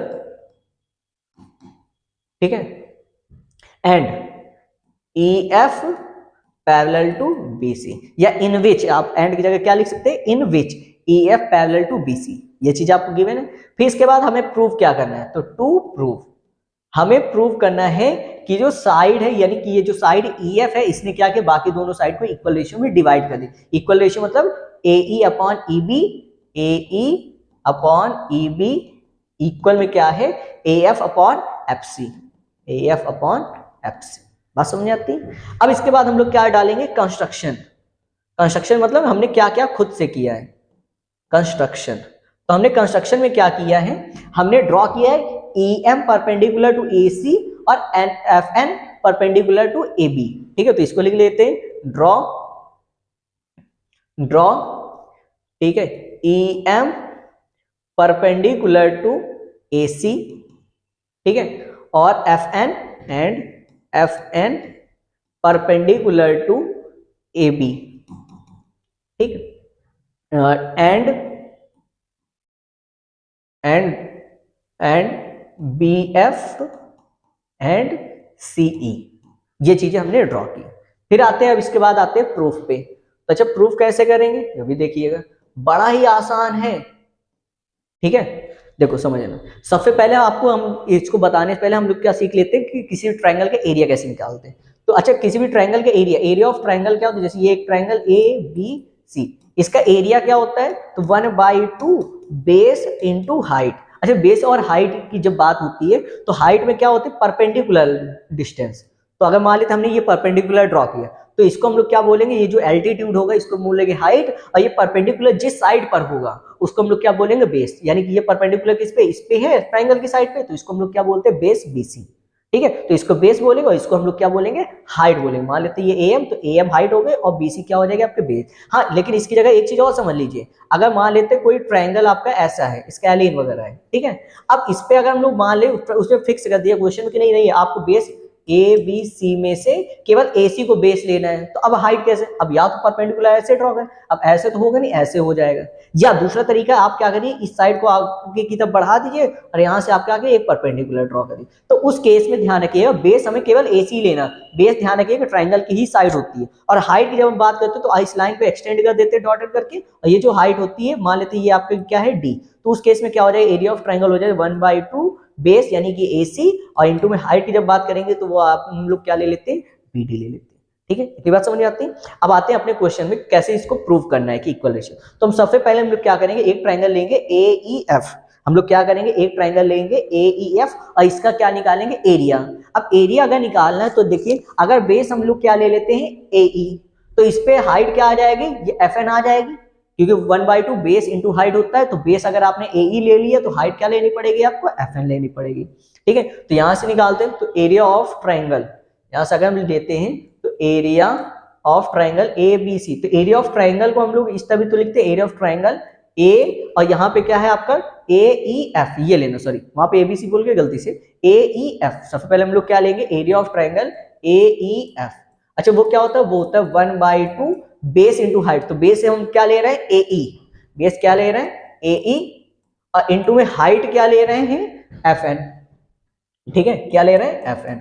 ठीक है, and EF parallel to BC, या इन विच, आप एंड की जगह क्या लिख सकते हैं, इन विच EF पैरेलल टू BC, ये चीज आपको गिवन है। फिर इसके बाद हमें प्रूव क्या करना है, तो टू प्रूव, हमें प्रूव करना है कि जो साइड है, यानी कि ये जो साइड EF है, इसने क्या किया, बाकी दोनों साइड को इक्वल रेशियो में डिवाइड कर दी। इक्वल रेशियो मतलब AE upon EB, AE upon EB equal में क्या है, AF upon FC, AF upon FC। बात समझ आती है? अब इसके बाद हम लोग क्या डालेंगे, कंस्ट्रक्शन। कंस्ट्रक्शन मतलब हमने क्या क्या खुद से किया है, कंस्ट्रक्शन। तो हमने कंस्ट्रक्शन में क्या किया है, हमने ड्रॉ किया है EM परपेंडिकुलर टू AC और FN परपेंडिकुलर टू AB, ठीक है। तो इसको लिख लेते हैं, ड्रॉ, ठीक है, EM परपेंडिकुलर टू AC, ठीक है, और FN परपेंडिकुलर टू AB, ठीक, एंड BF एंड CE, ये चीजें हमने ड्रॉ की। फिर आते हैं, अब इसके बाद आते हैं प्रूफ पे। तो अच्छा प्रूफ कैसे करेंगे, ये भी देखिएगा, बड़ा ही आसान है, ठीक है। देखो समझना, सबसे पहले आपको, हम इसको बताने से पहले हम लोग क्या सीख लेते हैं कि किसी ट्रायंगल का एरिया कैसे निकालते हैं। तो अच्छा, किसी भी ट्रायंगल का एरिया ऑफ ट्रायंगल क्या होता है, जैसे ये एक ट्रायंगल ABC, इसका एरिया क्या होता है, तो 1/2 बेस इंटू हाइट। अच्छा, बेस और हाइट की जब बात होती है तो हाइट में क्या होती है, परपेंडिकुलर डिस्टेंस। तो अगर मान लेते हमने ये परपेंडिकुलर ड्रॉ किया, तो इसको हम लोग क्या बोलेंगे, ये जो एल्टीट्यूड होगा इसको बोलेंगे हाइट, और ये परपेंडिकुलर जिस साइड पर होगा उसको हम लोग क्या बोलेंगे, बेस। यानी कि ये परपेंडिकुलर किस पे, इस पे है, ट्रायंगल की साइड पे, तो इसको हम लोग क्या बोलते हैं, बेस BC, ठीक है। तो इसको बेस बोलेंगे और इसको हम लोग क्या बोलेंगे, हाइट बोलेंगे। मान लेते हैं ये AM, तो AM हाइट हो गए और BC क्या हो जाएगा, आपके बेस। हाँ, लेकिन इसकी जगह एक चीज और समझ लीजिए, अगर मान लेते कोई ट्रायंगल आपका ऐसा है, इसका एलियन वगैरह है, ठीक है। अब इस पे अगर हम लोग मान ले, उसमें फिक्स कर दिया क्वेश्चन कि नहीं आपको बेस ABC में से केवल AC को बेस लेना है, तो अब हाइट कैसे, अब या तो परपेंडिकुलर ऐसे ड्रॉ करें, अब ऐसे तो होगा नहीं, ऐसे हो जाएगा। या दूसरा तरीका, आप क्या करिए, इस साइड को आगे की तरफ बढ़ा दीजिए और यहाँ से आप क्या करिए, एक परपेंडिकुलर ड्रॉ करिए। तो उस केस में ध्यान रखिएगा, बेस हमें केवल AC लेना, बेस ध्यान रखिएगा ट्रायंगल की ही साइड होती है। और हाइट की जब हम बात करते हैं तो इस लाइन पे एक्सटेंड कर देते हैं डॉटेड करके, और ये जो हाइट होती है, मान लेते हैं ये आपका क्या है, D, तो उस केस में क्या हो जाएगा, एरिया ऑफ ट्रायंगल हो जाएगा 1/2 बेस यानी कि AC, और इनटू में हाइट की जब बात करेंगे तो वो आप हम लोग क्या ले लेते हैं, BD ले लेते हैं, ठीक है। इतनी बात समझ में आती है। अब आते हैं अपने क्वेश्चन में कैसे इसको प्रूव करना है कि इक्वल रेशियो। तो हम सबसे पहले हम लोग क्या करेंगे, एक ट्रायंगल लेंगे AEF, हम लोग क्या करेंगे, एक ट्रायंगल लेंगे AEF और इसका क्या निकालेंगे, एरिया। अब एरिया अगर निकालना है तो देखिए, अगर बेस हम लोग क्या ले लेते हैं AE, तो इस पे हाइट क्या आ जाएगी, ये FN आ जाएगी, क्योंकि 1/2 बेस इंटू हाइट होता है, तो बेस अगर आपने ए ले लिया तो हाइट क्या लेनी पड़ेगी आपको, FN लेनी पड़ेगी। ठीक है, तो यहां से निकालते हैं, तो एरिया ऑफ ट्राइंगल, यहां से अगर हम लेते हैं तो एरिया ऑफ ट्राइंगल ABC, तो एरिया ऑफ ट्राइंगल को हम लोग इस तरह भी तो लिखते हैं, एरिया ऑफ ट्राइंगल ए, और यहाँ पे क्या है आपका AEF, ये लेना, सॉरी वहां पे ABC बोल के गलती से, AEF। सबसे पहले हम लोग क्या लेंगे, एरिया ऑफ ट्राइंगल AEF। अच्छा वो क्या होता है, वो होता है 1/2 बेस इंटू हाइट, तो बेस से हम क्या ले रहे हैं AE, बेस क्या ले रहे हैं AE, और इंटू में हाइट क्या ले रहे हैं FN। ठीक है, क्या ले रहे हैं FN।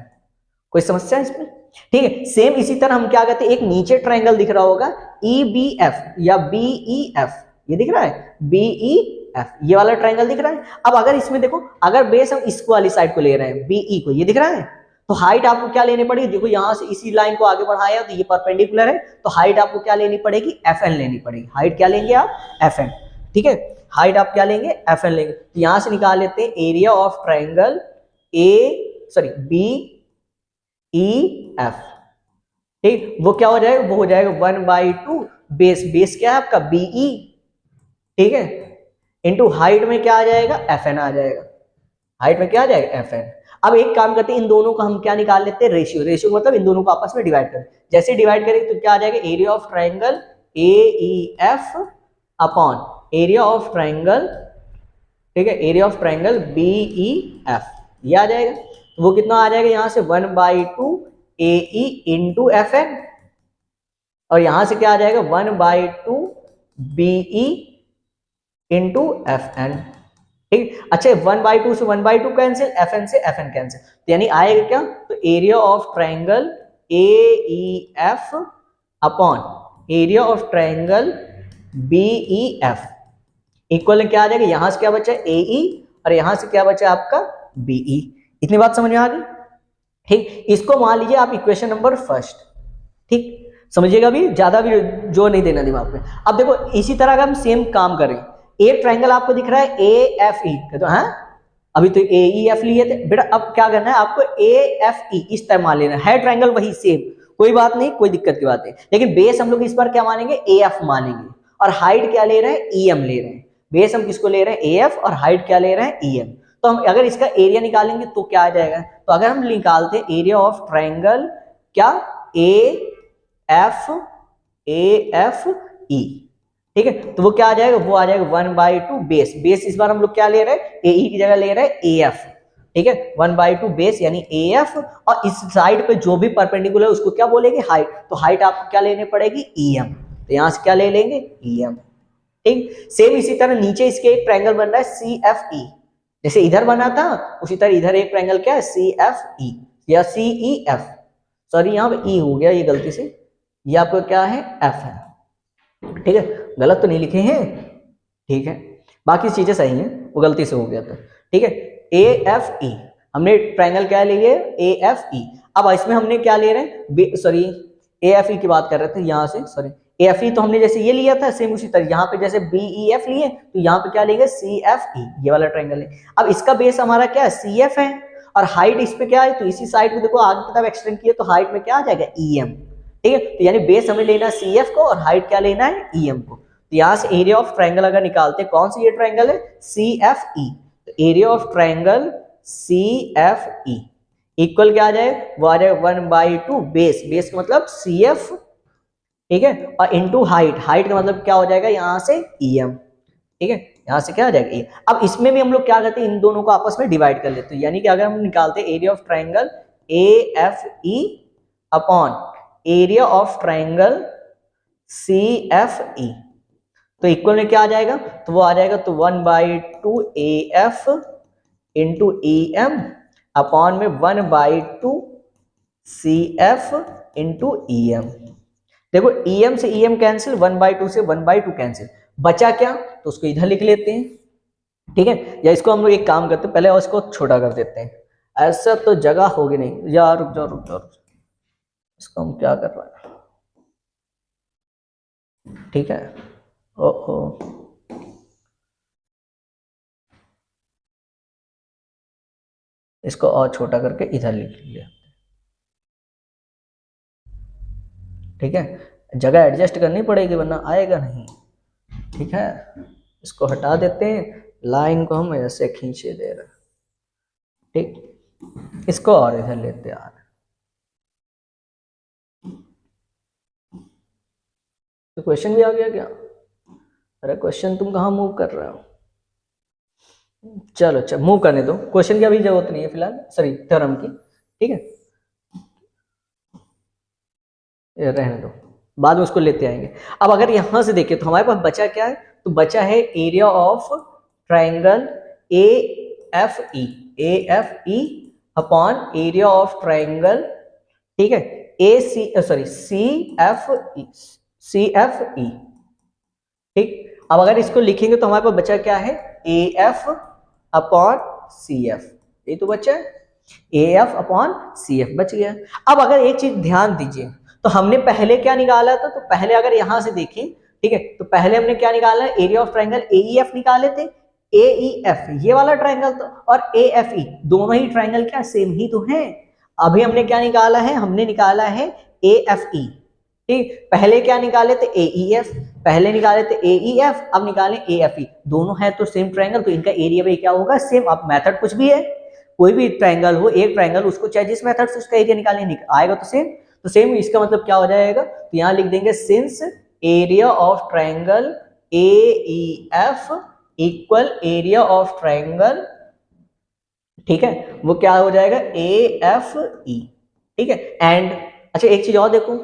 कोई समस्या है इसमें? ठीक है, सेम इसी तरह हम क्या करते हैं, एक नीचे ट्राइंगल दिख रहा होगा EBF या BEF, ये दिख रहा है BEF, ये वाला ट्राइंगल दिख रहा है। अब अगर इसमें देखो, अगर बेस हम इसको वाली साइड को ले रहे हैं BE को, ये दिख रहा है, तो हाइट आपको क्या लेनी पड़ेगी, देखो यहां से इसी लाइन को आगे बढ़ाया तो ये परपेंडिकुलर है, तो हाइट आपको क्या लेनी पड़ेगी, FN लेनी पड़ेगी। हाइट क्या लेंगे आप, FN। ठीक है, हाइट आप क्या लेंगे, FN लेंगे। तो यहां से निकाल लेते हैं एरिया ऑफ ट्राइंगल BEF। ठीक, वो क्या हो जाएगा, वो हो जाएगा 1/2 बेस, बेस क्या है आपका BE, ठीक है, इंटू हाइट में क्या आ जाएगा, FN आ जाएगा, हाइट में क्या आ जाएगा FN। अब एक काम करते हैं, इन दोनों का हम क्या निकाल लेते हैं, रेशियो, रेशियो मतलब इन दोनों को आपस में डिवाइड करें। जैसे डिवाइड करेंगे तो क्या आ जाएगा, area of triangle AEF upon area of triangle, ठीक है, एरिया ऑफ ट्राइंगल BEF, ये आ जाएगा। तो वो कितना आ जाएगा, यहां से 1/2 AE इंटू FN, और यहां से क्या आ जाएगा 1/2 BE इंटू FN। ठीक, अच्छा 1/2 से 1/2 कैंसिल, FN से FN कैंसिल, तो यानी आएगा क्या, तो area of triangle AEF upon area of triangle BEF equal क्या आ जाएगा, यहां से क्या बचा AE और यहां से क्या बचा आपका BE। इतनी बात समझ में आ गई? ठीक, इसको मान लीजिए आप इक्वेशन नंबर फर्स्ट। ठीक, समझिएगा, भी ज्यादा भी जोर नहीं देना दिमाग में। अब देखो इसी तरह का हम सेम काम करें, एक ट्राइंगल आपको दिख रहा है AFE, तो हाँ अभी तो AEF लिए थे बेटा, अब क्या करना है आपको AFE इस तरह मान लेना है, ट्राइंगल वही सेम, कोई बात नहीं, कोई दिक्कत की बात नहीं, लेकिन बेस हम लोग इस बार क्या मानेंगे, AF मानेंगे, और हाइट क्या ले रहे हैं, EM ले रहे हैं। बेस हम किसको ले रहे हैं, AF, और हाइट क्या ले रहे हैं, EM। तो हम अगर इसका एरिया निकालेंगे तो क्या आ जाएगा, तो अगर हम निकालते हैं एरिया ऑफ ट्राइंगल क्या AFE, ठीक है, तो वो क्या आ जाएगा, वो आ जाएगा 1/2 बेस, बेस इस बार हम लोग क्या ले रहे हैं, AE की जगह ले रहे हैं AF। ठीक है, 1/2 बेस यानी AF, और इस साइड पे जो भी परपेंडिकुलर है उसको क्या बोलेंगे, हाइट, तो हाइट आपको क्या लेनी पड़ेगी, EM, तो यहां से क्या ले लेंगे EM। ठीक, सेम इसी तरह नीचे इसके एक ट्राइंगल बन रहा है CFE, जैसे इधर बना था उसी तरह इधर एक ट्राइंगल क्या है CFE या CEF, सॉरी यहाँ पे E हो गया ये गलती से, ये आपको क्या है F है। ठीक है, गलत तो नहीं लिखे हैं, ठीक है, बाकी चीजें सही हैं, वो गलती से हो गया था। ठीक है, AFE हमने ट्राइंगल क्या लिए AFE। अब इसमें हमने क्या ले रहे हैं, सॉरी AFE की बात कर रहे थे, यहाँ से सॉरी AFE तो हमने जैसे ये लिया था सेम उसी तरह, यहाँ पे जैसे BEF लिए तो यहाँ पे क्या लेंगे CFE, ये वाला ट्राइंगल है। अब इसका बेस हमारा क्या है CF है, और हाइट इस पे क्या है, तो इसी साइड को देखो आगे की तरफ एक्सटेंड किया तो हाइट में क्या आ जाएगा EM। ठीक है, तो यानी बेस हमें लेना है CF को और हाइट क्या लेना है EM को। तो यहाँ से एरिया ऑफ ट्राइंगल अगर निकालते हैं, कौन सी ये ट्राइंगल है CFE, तो area of triangle CFE equal क्या आ जाए, वो आ जाए 1/2 बेस, बेस का मतलब CF, ठीक है, और इंटू हाइट, हाइट का मतलब क्या हो जाएगा यहाँ से EM। ठीक है, यहाँ से क्या आ जाएगा EM। अब इसमें भी हम लोग क्या करते हैं, इन दोनों को आपस में डिवाइड कर लेते हैं, यानी कि अगर हम निकालते हैं area of triangle AFE upon area of triangle CFE, तो इक्वल में क्या आ जाएगा, तो वो आ जाएगा तो 1/2 AF इंटू EM अपॉन में 1/2 CF इंटू EM। देखो EM से EM कैंसिल, 1/2 से 1/2 कैंसिल, बचा क्या, तो उसको इधर लिख लेते हैं। ठीक है, या इसको हम लोग एक काम करते हैं, पहले और इसको छोटा कर देते हैं, ऐसा तो जगह होगी नहीं यार, रुक जाओ रुक जाओ, इसको हम क्या कर रहे हैं, ठीक है, ओहो इसको और छोटा करके इधर लिख लिया। ठीक है, जगह एडजस्ट करनी पड़ेगी वरना आएगा नहीं। ठीक है, इसको हटा देते हैं, लाइन को हम ऐसे खींचे दे रहे हैं, ठीक, इसको और इधर लेते आ रहे। तो क्वेश्चन भी आ गया क्या? अरे क्वेश्चन तुम कहाँ मूव कर रहे हो? चलो मूव करने दो, क्वेश्चन की अभी जरूरत नहीं है फिलहाल, सॉरी थ्योरम की, ठीक है, रहने दो, बाद में उसको लेते आएंगे। अब अगर यहां से देखें तो हमारे पास बचा क्या है? तो बचा है area of triangle AFE, AFE upon area of triangle, ठीक है, CFE, ठीक। अब अगर इसको लिखेंगे तो हमारे पास बचा क्या है? AF अपॉन CF, ये तो बचा है, AF अपॉन CF बच गया। अब अगर एक चीज ध्यान दीजिए, तो हमने पहले क्या निकाला था? तो पहले अगर यहां से देखें, ठीक है, तो पहले हमने क्या निकाला? एरिया ऑफ ट्राइंगल AEF निकाले थे। AEF ये वाला ट्राइंगल तो, और AFE दोनों ही ट्राइंगल क्या सेम ही तो हैं। अभी हमने क्या निकाला है? हमने निकाला है AFE, ठीक। पहले क्या निकाले थे? AEF, पहले निकाले थे AEF, अब निकाले AFE, दोनों है तो सेम ट्राइंगल, तो इनका एरिया भी क्या होगा? सेम। अब मेथड कुछ भी है, कोई भी ट्राइंगल हो, एक ट्राइंगल, उसको चाहे जिस मेथड से उसका एरिया निकालने आएगा तो सेम। तो सेम इसका मतलब क्या हो जाएगा? तो यहां लिख देंगे since area of triangle AEF equal area of triangle, ठीक है, वो क्या हो जाएगा? AFE, ठीक है। एंड अच्छा एक चीज और देखो,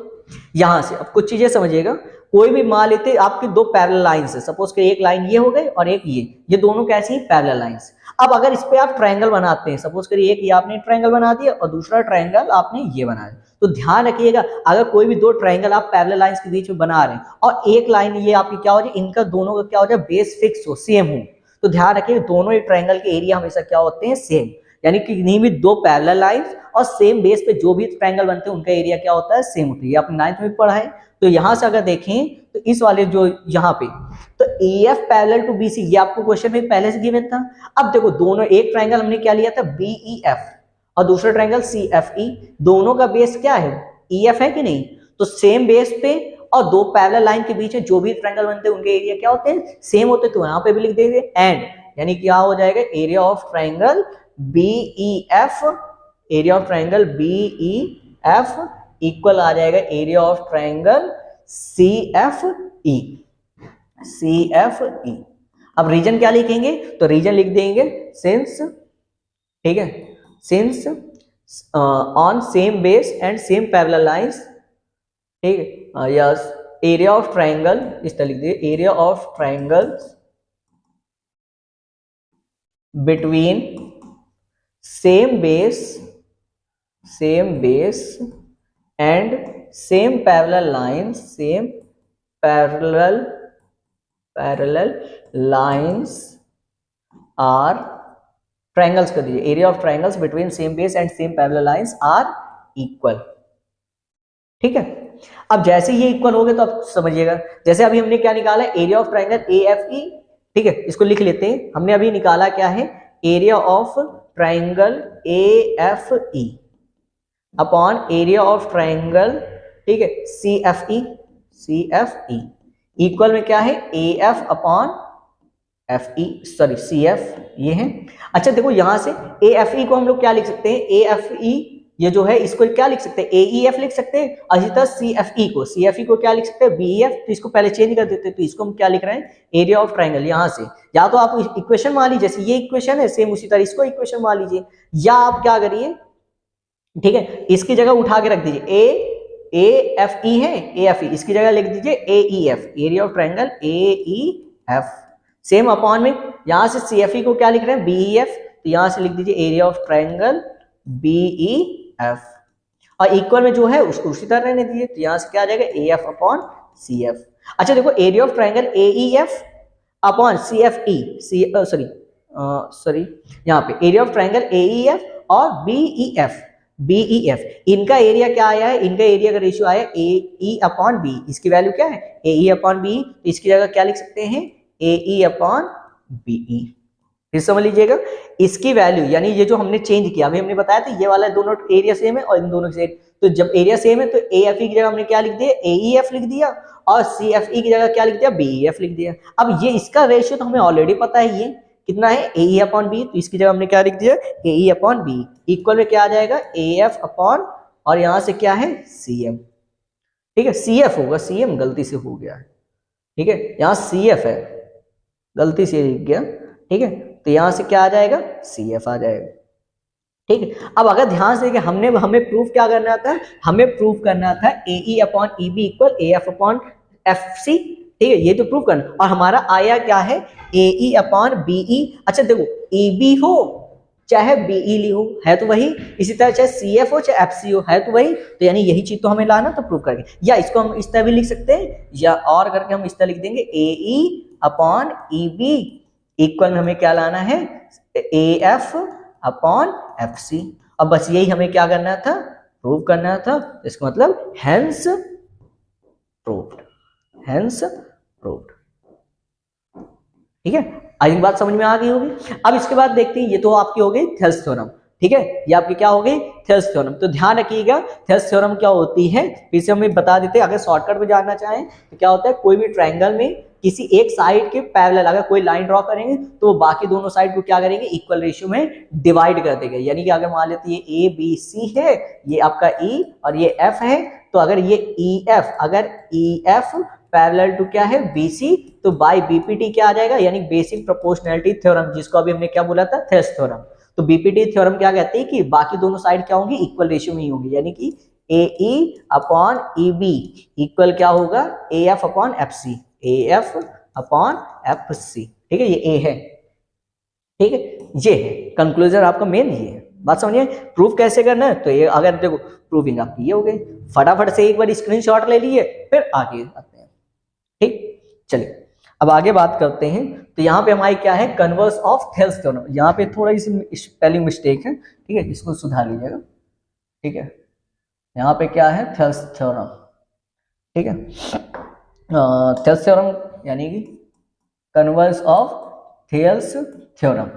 यहां से अब कुछ चीजें समझिएगा। कोई भी मान लेते आपकी दो पैरेलल लाइंस है, सपोज कि एक लाइन ये हो गई और एक ये दोनों कैसी हैं? Parallel lines. अब अगर इस पे आप ट्रायंगल बनाते हैं, सपोज करिए एक ये आपने ट्रायंगल बना दिया और दूसरा ट्रायंगल आपने ये बना दिया, तो ध्यान रखिएगा अगर कोई भी दो ट्रायंगल आप पैरेलल लाइंस के बीच में बना रहे हैं और एक लाइन ये आपकी क्या हो जाए, इनका दोनों का क्या हो जाए? बेस फिक्स हो, सेम हो, तो ध्यान रखिए दोनों ही ट्रायंगल के एरिया हमेशा क्या होते हैं? सेम। यानी कि नहीं भी दो पैरेलल लाइंस और सेम बेस पे जो भी ट्रायंगल बनते हैं उनका एरिया क्या होता है? सेम होता है। ये आपने 9th में पढ़ा है। तो यहां से अगर देखें तो इस वाले जो यहाँ पे तो AF पैरेलल टू BC, ये आपको क्वेश्चन में पहले से गिवन था। अब देखो दोनों, एक ट्रायंगल हमने क्या लिया था? BEF और दूसरा ट्रायंगल CFE, दोनों का बेस क्या है? EF है कि नहीं? तो सेम बेस पे और दो पैरेलल लाइन के बीच में जो भी ट्रायंगल बनते हैं उनके एरिया क्या होते हैं? सेम होते हैं। तो यहाँ पे भी लिख देंगे एंड, यानी क्या हो जाएगा? Area of triangle BEF, area of triangle BEF equal आ जाएगा area of triangle CFE, CFE। अब रीजन क्या लिखेंगे? तो रीजन लिख देंगे सिंस, ठीक है, since on same base and same parallel lines, ठीक है, यस, एरिया ऑफ ट्रायंगल, इस तरह लिख दिए, area of triangles between same base and same parallel lines, same parallel lines are triangles कर दीजिए, area of triangles between same base and same parallel lines are equal, ठीक है। अब जैसे ये इक्वल हो गए तो आप समझिएगा, जैसे अभी हमने क्या निकाला? एरिया ऑफ ट्रायंगल AFE, ठीक है, इसको लिख लेते हैं। हमने अभी निकाला क्या है? Area of triangle AFE upon area of triangle, ठीक है, CFE इक्वल में क्या है? AF upon FE, sorry CF ये है। अच्छा देखो यहां से AFE को हम लोग क्या लिख सकते हैं? AFE ये जो है इसको क्या लिख सकते हैं? AEF लिख सकते हैं। इसी तरह CFE को क्या लिख सकते हैं? BEF। तो इसको पहले चेंज कर देते हैं, तो इसको हम क्या लिख रहे हैं? Area of triangle. यहां से या तो आप इक्वेशन मान लीजिए, जैसे ये इक्वेशन है सेम उसी तरह इसको इक्वेशन मान लीजिए, या आप क्या करिए, ठीक है, इसकी जगह उठा के रख दीजिए AFE है, AFE इसकी जगह लिख दीजिए AEF, area of triangle AEF, same upon में यहां से CFE को क्या लिख रहे हैं? BEF, तो यहां से लिख दीजिए एरिया ऑफ ट्रायंगल BEF, और इक्वल में जो है उसको उसी तरह रहने दीजिए, तो यहां से क्या आ जाएगा? AF upon CF। अच्छा देखो area of triangle AEF upon CFE, sorry यहाँ पे एरिया ऑफ ट्रायंगल AEF और BEF इनका एरिया क्या आया है? इनका एरिया का रेशियो आया AE अपॉन B। इसकी वैल्यू क्या है? AE अपॉन B, तो इसकी जगह क्या लिख सकते हैं? AE upon BE। फिर समझ लीजिएगा इसकी वैल्यू, यानी ये जो हमने चेंज किया, अभी हमने बताया था ये वाला दोनों एरिया सेम है और इन दोनों से, तो जब एरिया सेम है तो AFE की जगह हमने क्या लिख दिया? AEF लिख दिया, और CFE की जगह क्या लिख दिया, BEF लिख दिया। अब ये इसका रेशियो तो हमें ऑलरेडी पता है, ये कितना है AE अपॉन B, तो इसकी जगह हमने क्या लिख दिया AE अपॉन B इक्वल में क्या आ जाएगा AF अपॉन, और यहां से क्या है CM, ठीक है CF होगा, CM गलती से हो गया है, ठीक है यहाँ CF है, गलती से लिख गया, ठीक है तो यहां से क्या आ जाएगा CF आ जाएगा, ठीक है। अब अगर ध्यान से देखिए हमें प्रूफ क्या करना था, हमें प्रूफ करना था AE upon EB equal AF upon FC, ठीक है ये तो प्रूफ करना, और हमारा आया क्या है AE अपॉन BE। अच्छा देखो EB हो चाहे BE ली हो है तो वही, इसी तरह चाहे CF हो चाहे FC हो है तो वही, तो यानी यही चीज तो हमें लाना तो प्रूफ करके, या इसको हम इस तरह भी लिख सकते हैं, या और करके हम इस तरह लिख देंगे AE अपॉन EB इक्वल में हमें क्या लाना है AF अपॉन FC। अब बस यही हमें क्या करना था, प्रूव करना था, इसका मतलब हेंस प्रूव्ड, हेंस प्रूव्ड, ठीक है। आई थिंक बात समझ में आ गई होगी। अब इसके बाद देखते हैं, ये तो आपकी हो गई थेल्स थ्योरम, ठीक है ये आपकी क्या हो गई थेल्स थ्योरम। तो ध्यान रखिएगा थेल्स थ्योरम क्या होती है, फिर से हमें बता देते हैं, अगर शॉर्टकट में जानना चाहें तो क्या होता है, कोई भी ट्रायंगल में किसी एक साइड के पैरेलल अगर कोई लाइन ड्रॉ करेंगे तो बाकी दोनों साइड को क्या करेंगे इक्वल रेशियो में डिवाइड कर देंगे। यानी कि अगर मान लेते ये ABC है, ये आपका E और ये F है, तो अगर ये EF, अगर EF पैरेलल टू क्या है BC, तो बाय BPT क्या आ जाएगा, यानी बेसिक प्रोपोर्शनैलिटी थ्योरम, जिसको अभी हमने क्या बोला था थेल्स थ्योरम। तो BPT थ्योरम क्या कहते हैं कि बाकी दोनों साइड क्या होंगी इक्वल रेशियो में ही होंगी, यानी कि AE अपॉन EB इक्वल क्या होगा AF upon FC, AF upon FC, ठीक है ये A है, ठीक है ये है कंक्लूजन आपका मेन ये है। बात समझिए प्रूफ कैसे करना है, तो ये अगर देखो प्रूविंग आपकी ये हो गई, फटाफट से एक बार स्क्रीनशॉट ले लिए फिर आगे आते हैं, ठीक। चलिए अब आगे बात करते हैं, तो यहाँ पे हमारी क्या है कन्वर्स ऑफ थेल्स थ्योरम, यहाँ पे थोड़ा सी स्पेलिंग मिस्टेक है, ठीक है इसको सुधार लीजिएगा, ठीक है यहाँ पे क्या है थेल्स थ्योरम, ठीक है थेल्स थ्योरम यानी कि कन्वर्स ऑफ थेल्स थ्योरम।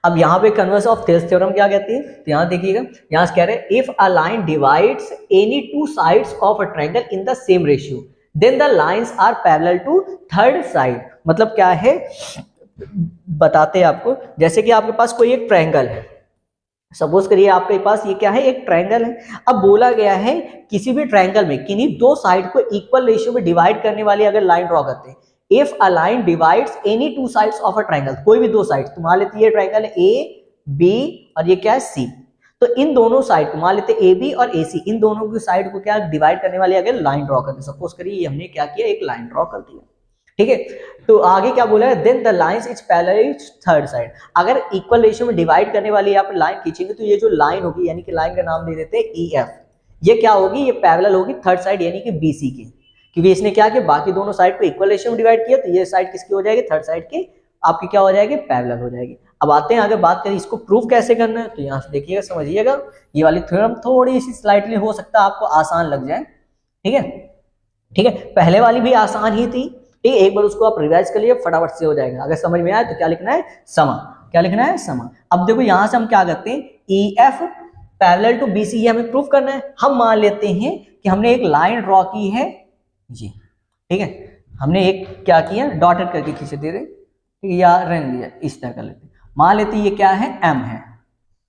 अब यहाँ पे कन्वर्स ऑफ थेल्स थ्योरम क्या कहती है, तो यहाँ देखिएगा, यहाँ से कह रहे हैं if a line divides any two sides of a triangle in the same ratio then the lines are parallel to third side. मतलब क्या है बताते हैं आपको, जैसे कि आपके पास कोई एक ट्रायंगल है, सपोज करिए आपके पास ये क्या है एक ट्रायंगल है। अब बोला गया है किसी भी ट्रायंगल में किन्हीं दो साइड को इक्वल रेशियो में डिवाइड करने वाली अगर लाइन ड्रॉ करते हैं, if a line divides any two sides of a triangle, कोई भी दो साइड, तो मान लेते ये ट्रायंगल है A B और ये क्या है C, तो इन दोनों साइड को मान लेते AB और AC, इन दोनों की साइड को क्या डिवाइड करने वाली अगर लाइन ड्रॉ करते, सपोज करिए हमने क्या किया एक लाइन ड्रॉ कर दिया, ठीक है। तो आगे क्या बोला है then the lines is parallel third side, अगर इक्वल रेशियो में डिवाइड करने वाली आप लाइन खींचेंगे तो ये जो लाइन होगी, यानी कि लाइन का नाम दे देते हैं EF, ये क्या होगी ये पैरेलल होगी थर्ड साइड यानी कि BC की, क्योंकि इसने क्या किया बाकी दोनों साइड को इक्वल रेशियो में डिवाइड किया, तो ये साइड किसकी हो जाएगी थर्ड साइड की आपकी क्या हो जाएगी पैरेलल हो जाएगी। अब आते हैं आगे बात करें इसको प्रूफ कैसे करना है, तो यहाँ से देखिएगा समझिएगा, ये वाली थ्योरम थोड़ी सी स्लाइटली हो सकता है आपको आसान लग जाए, ठीक है ठीक है, पहले वाली भी आसान ही थी, ठीक है एक बार उसको आप रिवाइज कर लिए फटाफट से हो जाएगा। अगर समझ में आए तो क्या लिखना है समा, क्या लिखना है समा। अब देखो यहां से हम क्या करते हैं EF पैरेलल टू BC, ये हमें प्रूफ करना है। हम मान लेते हैं कि हमने एक लाइन ड्रॉ की है जी, ठीक है हमने एक क्या किया डॉटेड करके खींचे दे रहे, या रहने दिया इस तरह कर लेते, मान लेते ये क्या है M है,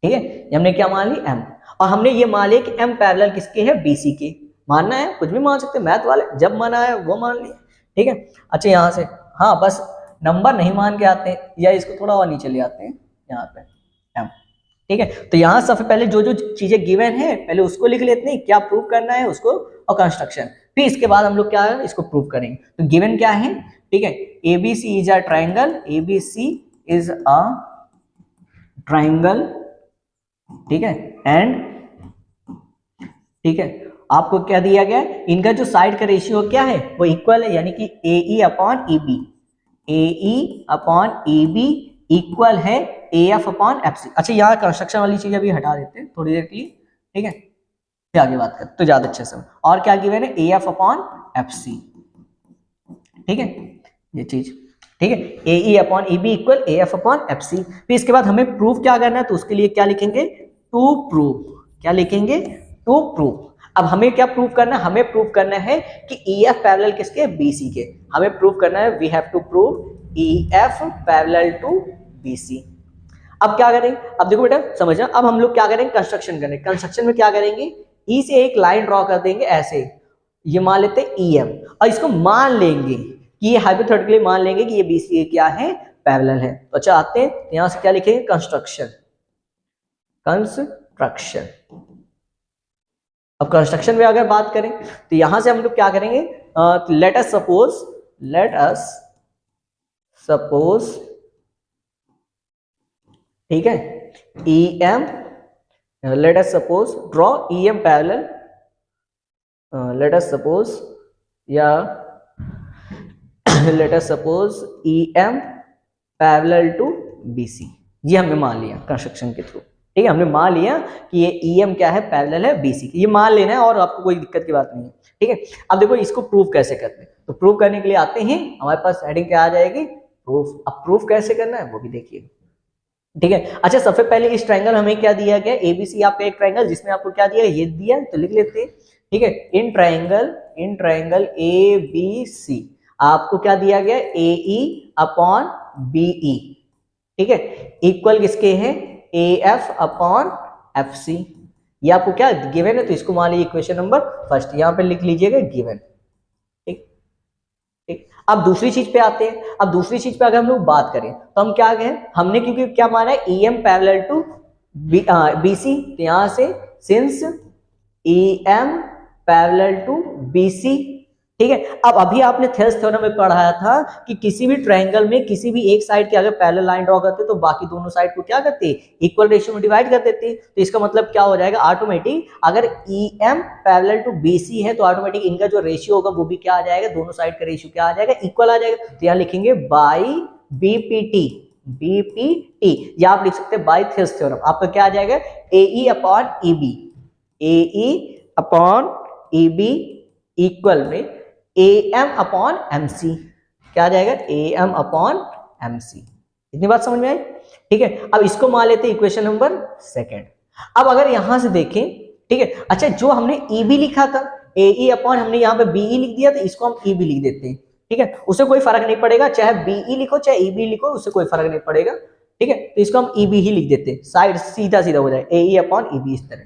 ठीक है हमने क्या मान ली M, और हमने ये मान लिया कि M पैरेलल किसके है BC के, मानना है कुछ भी मान सकते मैथ वाले, जब माना है वो मान लिया, ठीक है। अच्छा यहाँ से हाँ बस नंबर नहीं मान के आते हैं, या इसको थोड़ा और नीचे ले आते हैं यहाँ पे M, ठीक है। तो यहाँ सबसे पहले जो जो चीजें गिवन है पहले उसको लिख लेते हैं, क्या प्रूव करना है उसको और कंस्ट्रक्शन, फिर इसके बाद हम लोग क्या है इसको प्रूव करेंगे। तो गिवन क्या है, ठीक है ABC is a triangle, ABC is a triangle, ठीक है एंड, ठीक है आपको क्या दिया गया है इनका जो साइड का रेशियो क्या है वो इक्वल है, यानी कि AE upon EB, AE upon EB equal है AF अपॉन FC। अच्छा यहाँ कंस्ट्रक्शन वाली चीज अभी हटा देते हैं थोड़ी देर के लिए, ठीक है फिर आगे बात करते तो ज्यादा अच्छे से। और क्या गिवन है AF अपॉन FC, ठीक है ये चीज, ठीक है AE upon EB equal AF upon FC। फिर इसके बाद हमें प्रूफ क्या करना है, तो उसके लिए क्या लिखेंगे टू प्रूव, क्या लिखेंगे टू प्रूव। अब हमें क्या प्रूव करना है, हमें प्रूव करना है कि EF पैरेलल किसके, BC के। हमें प्रूव करना है, we have to prove EF parallel to BC। अब क्या करेंगे, अब देखो बेटा समझना, अब हम लोग क्या करेंगे, कंस्ट्रक्शन करेंगे। कंस्ट्रक्शन में क्या करेंगे, E से एक लाइन ड्रॉ कर देंगे ऐसे, ये मान लेते हैं EM, और इसको मान लेंगे कि ये हाइपोथेटिकली मान लेंगे कि ये BC क्या है, पैरेलल है। तो अच्छा आते हैं, यहां से क्या लिखेंगे, कंस्ट्रक्शन। कंस्ट्रक्शन, अब कंस्ट्रक्शन में अगर बात करें तो यहां से हम लोग क्या करेंगे, लेट अस सपोज, ठीक है, EM, let us suppose draw EM parallel, let us suppose या let us suppose EM parallel to BC। ये हमने मान लिया कंस्ट्रक्शन के थ्रू, ठीक है, हमने मान लिया कि ये EM क्या है, पैरेलल है BC की, ये मान लेना है और आपको कोई दिक्कत की बात नहीं है, ठीक है। अब देखो इसको प्रूव कैसे करते हैं, तो प्रूव करने के लिए आते हैं, हमारे पास हेडिंग क्या आ जाएगी, प्रूफ। अब प्रूफ कैसे करना है वो भी देखिए, ठीक है। अच्छा सबसे पहले इस ट्रायंगल हमें क्या दिया गया, ABC आपका एक ट्रायंगल जिसमें आपको क्या दिया, ये दिया, तो लिख लेते हैं, ठीक है। इन ट्रायंगल ABC आपको क्या दिया गया, AE अपॉन BE, ठीक है, इक्वल किसके हैं, AF अपॉन FC। ये आपको क्या गिवन है, तो इसको मान लीजिए इक्वेशन नंबर फर्स्ट, यहाँ पे लिख लीजिएगा गिवन, ठीक ठीक। अब दूसरी चीज पे आते हैं। अब दूसरी चीज पे अगर हम लोग बात करें तो हम क्या कहें, हमने क्योंकि क्या माना है, EM पैरेलल टू BC, तो यहां से since EM parallel to BC, ठीक है। अब अभी आपने थेल्स थ्योरम में पढ़ाया था कि किसी भी ट्रायंगल में किसी भी एक साइड के अगर पैरेलल लाइन ड्रॉ करते तो बाकी दोनों साइड को क्या करते, इक्वल रेशियो में डिवाइड कर देते। तो इसका मतलब क्या हो जाएगा, ऑटोमेटिक अगर EM पैरेलल टू BC है तो ऑटोमेटिक इनका जो रेशियो होगा वो भी क्या आ जाएगा, दोनों साइड का रेशियो क्या आ जाएगा, इक्वल आ जाएगा। तो यहाँ लिखेंगे बाई BPT, या आप लिख सकते हैं बाई थेल्स थ्योरम। आपका क्या आ जाएगा, AE अपॉन EB इक्वल में AM अपॉन MC, क्या आ जाएगा, AM अपॉन MC। इतनी बात समझ में आई, ठीक है। अब इसको मान लेते हैं इक्वेशन नंबर सेकंड। अब अगर यहां से देखें, ठीक है, अच्छा जो हमने EB लिखा था, AE अपॉन हमने यहाँ पे BE लिख दिया, तो इसको हम EB लिख देते हैं, ठीक है। उससे कोई फर्क नहीं पड़ेगा, चाहे BE लिखो चाहे EB लिखो, उससे कोई फर्क नहीं पड़ेगा, ठीक है। तो इसको हम EB ही लिख देते हैं, साइड सीधा सीधा हो जाए, AE अपॉन EB इस तरह,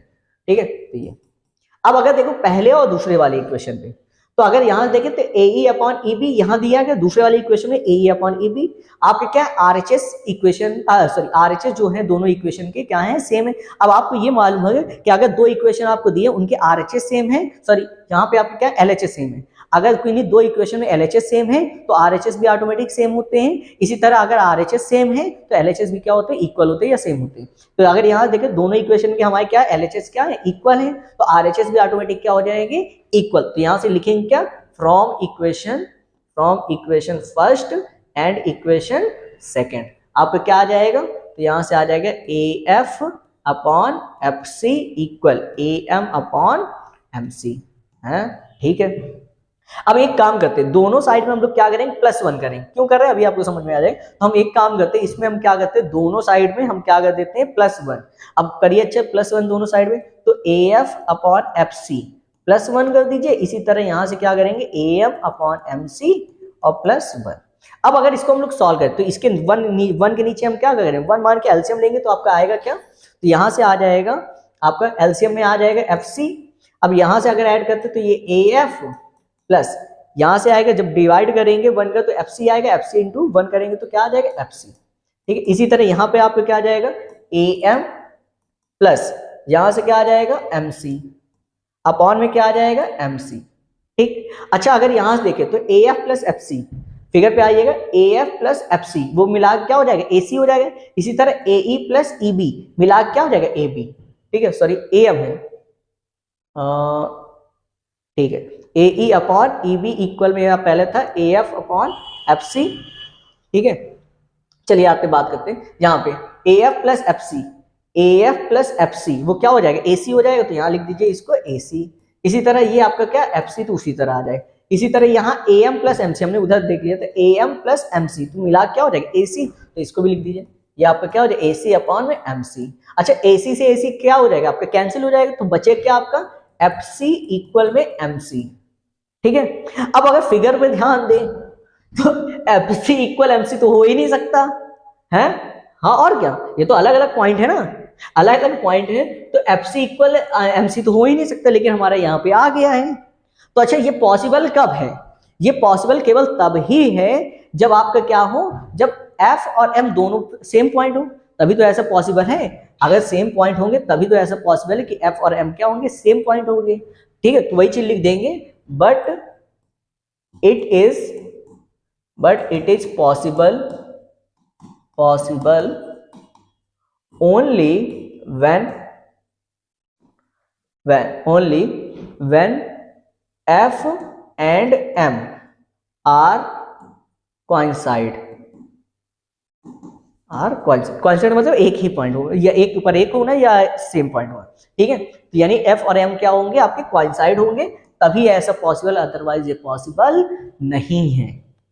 ठीक है। तो ये अब अगर देखो पहले और दूसरे वाले इक्वेशन पे, तो अगर यहां देखें तो AE अपॉन EB यहां दिया गया, दूसरे वाले इक्वेशन में AE अपॉन EB, आपके क्या RHS इक्वेशन, सॉरी RHS जो है दोनों इक्वेशन के क्या है, सेम है। अब आपको ये मालूम है कि अगर दो इक्वेशन आपको दिए उनके RHS सेम है, सॉरी यहाँ पे आपको क्या LHS सेम है, अगर कोई दो इक्वेशन में LHS सेम है तो RHS भी ऑटोमेटिक सेम होते हैं। इसी तरह अगर RHS सेम है तो LHS भी क्या होते हैं, इक्वल होते हैं या सेम होते हैं। तो अगर यहाँ देखें दोनों इक्वेशन के हमारे क्या LHS क्या है, इक्वल है, तो RHS भी ऑटोमेटिक क्या हो जाएंगे, इक्वल। तो यहाँ से लिखेंगे क्या, from equation first and equation second आपका क्या आ जाएगा, तो यहाँ से आ जाएगा AF upon FC equal AM upon MC है, ठीक है। अब एक काम करते हैं, दोनों साइड में हम लोग क्या करेंगे, +1 करेंगे। क्यों कर रहे हैं अभी आपको समझ में आ जाएगा। तो हम एक काम करते हैं, इसमें हम क्या करते हैं, दोनों साइड में हम क्या कर देते हैं, +1। अब करिए अच्छा +1 दोनों साइड में, तो AF अपॉन FC +1 कर दीजिए। इसी तरह यहां से क्या करेंगे, AM अपॉन MC और +1। अब अगर इसको हम लोग सॉल्व करें तो इसके 1 के नीचे हम क्या करेंगे, 1 मान के एलसीएम लेंगे तो आपका आएगा क्या, तो यहां से आ जाएगा आपका एलसीएम में आ जाएगा FC। अब यहां से अगर ऐड करते तो ये AF प्लस यहां से आएगा, जब डिवाइड करेंगे 1 का तो FC आएगा, FC इंटू 1 करेंगे तो क्या आ जाएगा, FC, ठीक है। इसी तरह यहां पे आपको क्या आ जाएगा, AM प्लस यहां से क्या आ जाएगा, MC अपॉन में क्या आ जाएगा, MC, ठीक। अच्छा अगर यहां से देखें तो AF प्लस FC, फिगर पे आइएगा, AF प्लस FC वो मिला क्या हो जाएगा, AC हो जाएगा। इसी तरह AE प्लस EB मिला क्या हो जाएगा, AB, ठीक है, सॉरी AM है, ठीक है। AE अपॉन EB इक्वल में पहले था AF अपॉन FC, ठीक है। चलिए आपसे बात करते हैं, यहाँ पे AF प्लस FC वो क्या हो जाएगा, AC हो जाएगा, तो यहाँ लिख दीजिए इसको AC। इसी तरह ये आपका क्या FC, तो उसी तरह आ जाएगा। इसी तरह यहाँ AM प्लस MC हमने उधर देख लिया था, AM प्लस MC तो मिला क्या हो जाएगा, AC, तो इसको भी लिख दीजिए। ये आपका क्या हो जाएगा, AC अपॉन में MC। अच्छा AC से AC क्या हो जाएगा, आपका कैंसिल हो जाएगा, तो बचे क्या आपका FC इक्वल में MC, ठीक है। अब अगर फिगर पे ध्यान दें तो FC इक्वल MC तो हो ही नहीं सकता है, हाँ और क्या, ये तो अलग अलग पॉइंट है ना, अलग अलग पॉइंट है, तो FC इक्वल MC तो हो ही नहीं सकता, लेकिन हमारा यहाँ पे आ गया है। तो अच्छा ये पॉसिबल कब है, ये पॉसिबल केवल तब ही है जब आपका क्या हो, जब F और M दोनों सेम पॉइंट हो, तभी तो ऐसा पॉसिबल है। अगर सेम पॉइंट होंगे तभी तो ऐसा पॉसिबल है कि F और M क्या होंगे, सेम पॉइंट होंगे, ठीक है। तो वही चीज लिख देंगे, but it is possible only when F and M are coincide मतलब एक ही पॉइंट हो, या एक ऊपर एक होना या सेम पॉइंट होना, ठीक है। तो यानी F और M क्या होंगे, आपके coincide होंगे, तभी ऐसा पॉसिबल, अदरवाइज ये पॉसिबल नहीं है,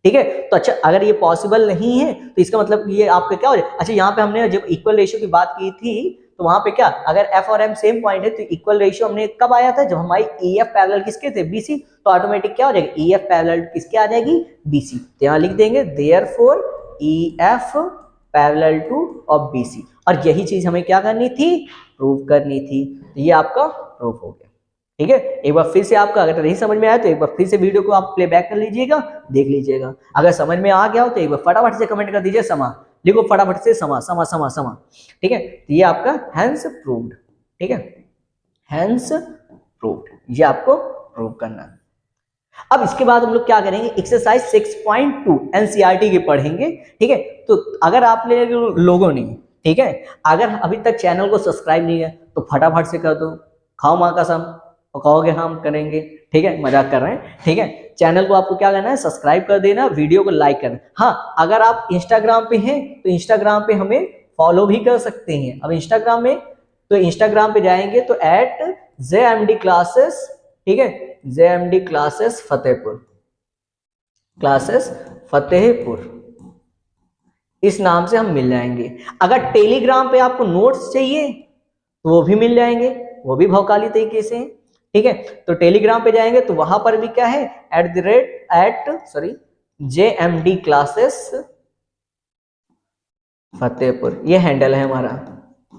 ठीक है। तो अच्छा अगर ये पॉसिबल नहीं है तो इसका मतलब ये आपका क्या हो जाए, अच्छा यहाँ पे हमने जब इक्वल रेशियो की बात की थी तो वहां पे क्या, अगर F और M सेम पॉइंट है तो इक्वल रेशियो हमने कब आया था, जब हमारी EF पैरेलल किसके थे, BC, तो ऑटोमेटिक क्या हो जाएगा, EF पैरेलल किसके आ जाएगी, BC। तो यहाँ लिख देंगे therefore EF parallel two of BC, और यही चीज हमें क्या करनी थी, प्रूव करनी थी। तो ये आपका प्रूफ हो गया, ठीक है। एक बार फिर से आपका अगर नहीं समझ में आया तो एक बार फिर से वीडियो को आप प्लेबैक कर लीजिएगा, देख लीजिएगा। अगर समझ में आ गया हो तो एक बार फटाफट से कमेंट कर दीजिए समा, लिखो फटाफट से समा समा समा समा, ठीक है। तो ये आपका हैंस प्रूव्ड, ठीक है, हैंस प्रूव्ड, ये आपको प्रूव करना है। अब इसके बाद हम लोग क्या करेंगे, एक्सरसाइज 6.2 एनसीईआरटी की पढ़ेंगे, ठीक है। तो अगर आप लोगों ने, ठीक है, अगर अभी तक चैनल को सब्सक्राइब नहीं है तो फटाफट से कर दो, खाओ माँ कसम, और कहोगे हम करेंगे, ठीक है, मजाक कर रहे हैं, ठीक है। चैनल को आपको क्या करना है, सब्सक्राइब कर देना, वीडियो को लाइक करना। हाँ अगर आप इंस्टाग्राम पे हैं तो इंस्टाग्राम पे हमें फॉलो भी कर सकते हैं। अब इंस्टाग्राम में, तो इंस्टाग्राम पे जाएंगे तो @JMD क्लासेस, ठीक है, JMD क्लासेस फतेहपुर, इस नाम से हम मिल जाएंगे। अगर टेलीग्राम पे आपको नोट्स चाहिए तो वो भी मिल जाएंगे, वो भी भौकाली तरीके से, ठीक है। तो टेलीग्राम पे जाएंगे तो वहां पर भी क्या है, JMD क्लासेस फतेहपुर, ये हैंडल है हमारा,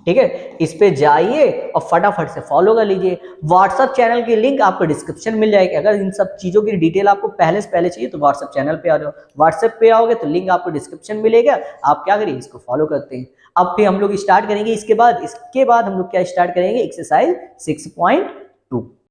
ठीक है। इस पे जाइए और फटाफट से फॉलो कर लीजिए। व्हाट्सएप चैनल की लिंक आपको डिस्क्रिप्शन मिल जाएगी। अगर इन सब चीजों की डिटेल आपको पहले से पहले चाहिए तो व्हाट्सएप चैनल पे आ जाओ, व्हाट्सएप पे आओगे तो लिंक आपको डिस्क्रिप्शन मिलेगा, आप क्या करिए, इसको फॉलो करते हैं। अब फिर हम लोग स्टार्ट करेंगे, इसके बाद हम लोग क्या स्टार्ट करेंगे, एक्सरसाइज 6.2,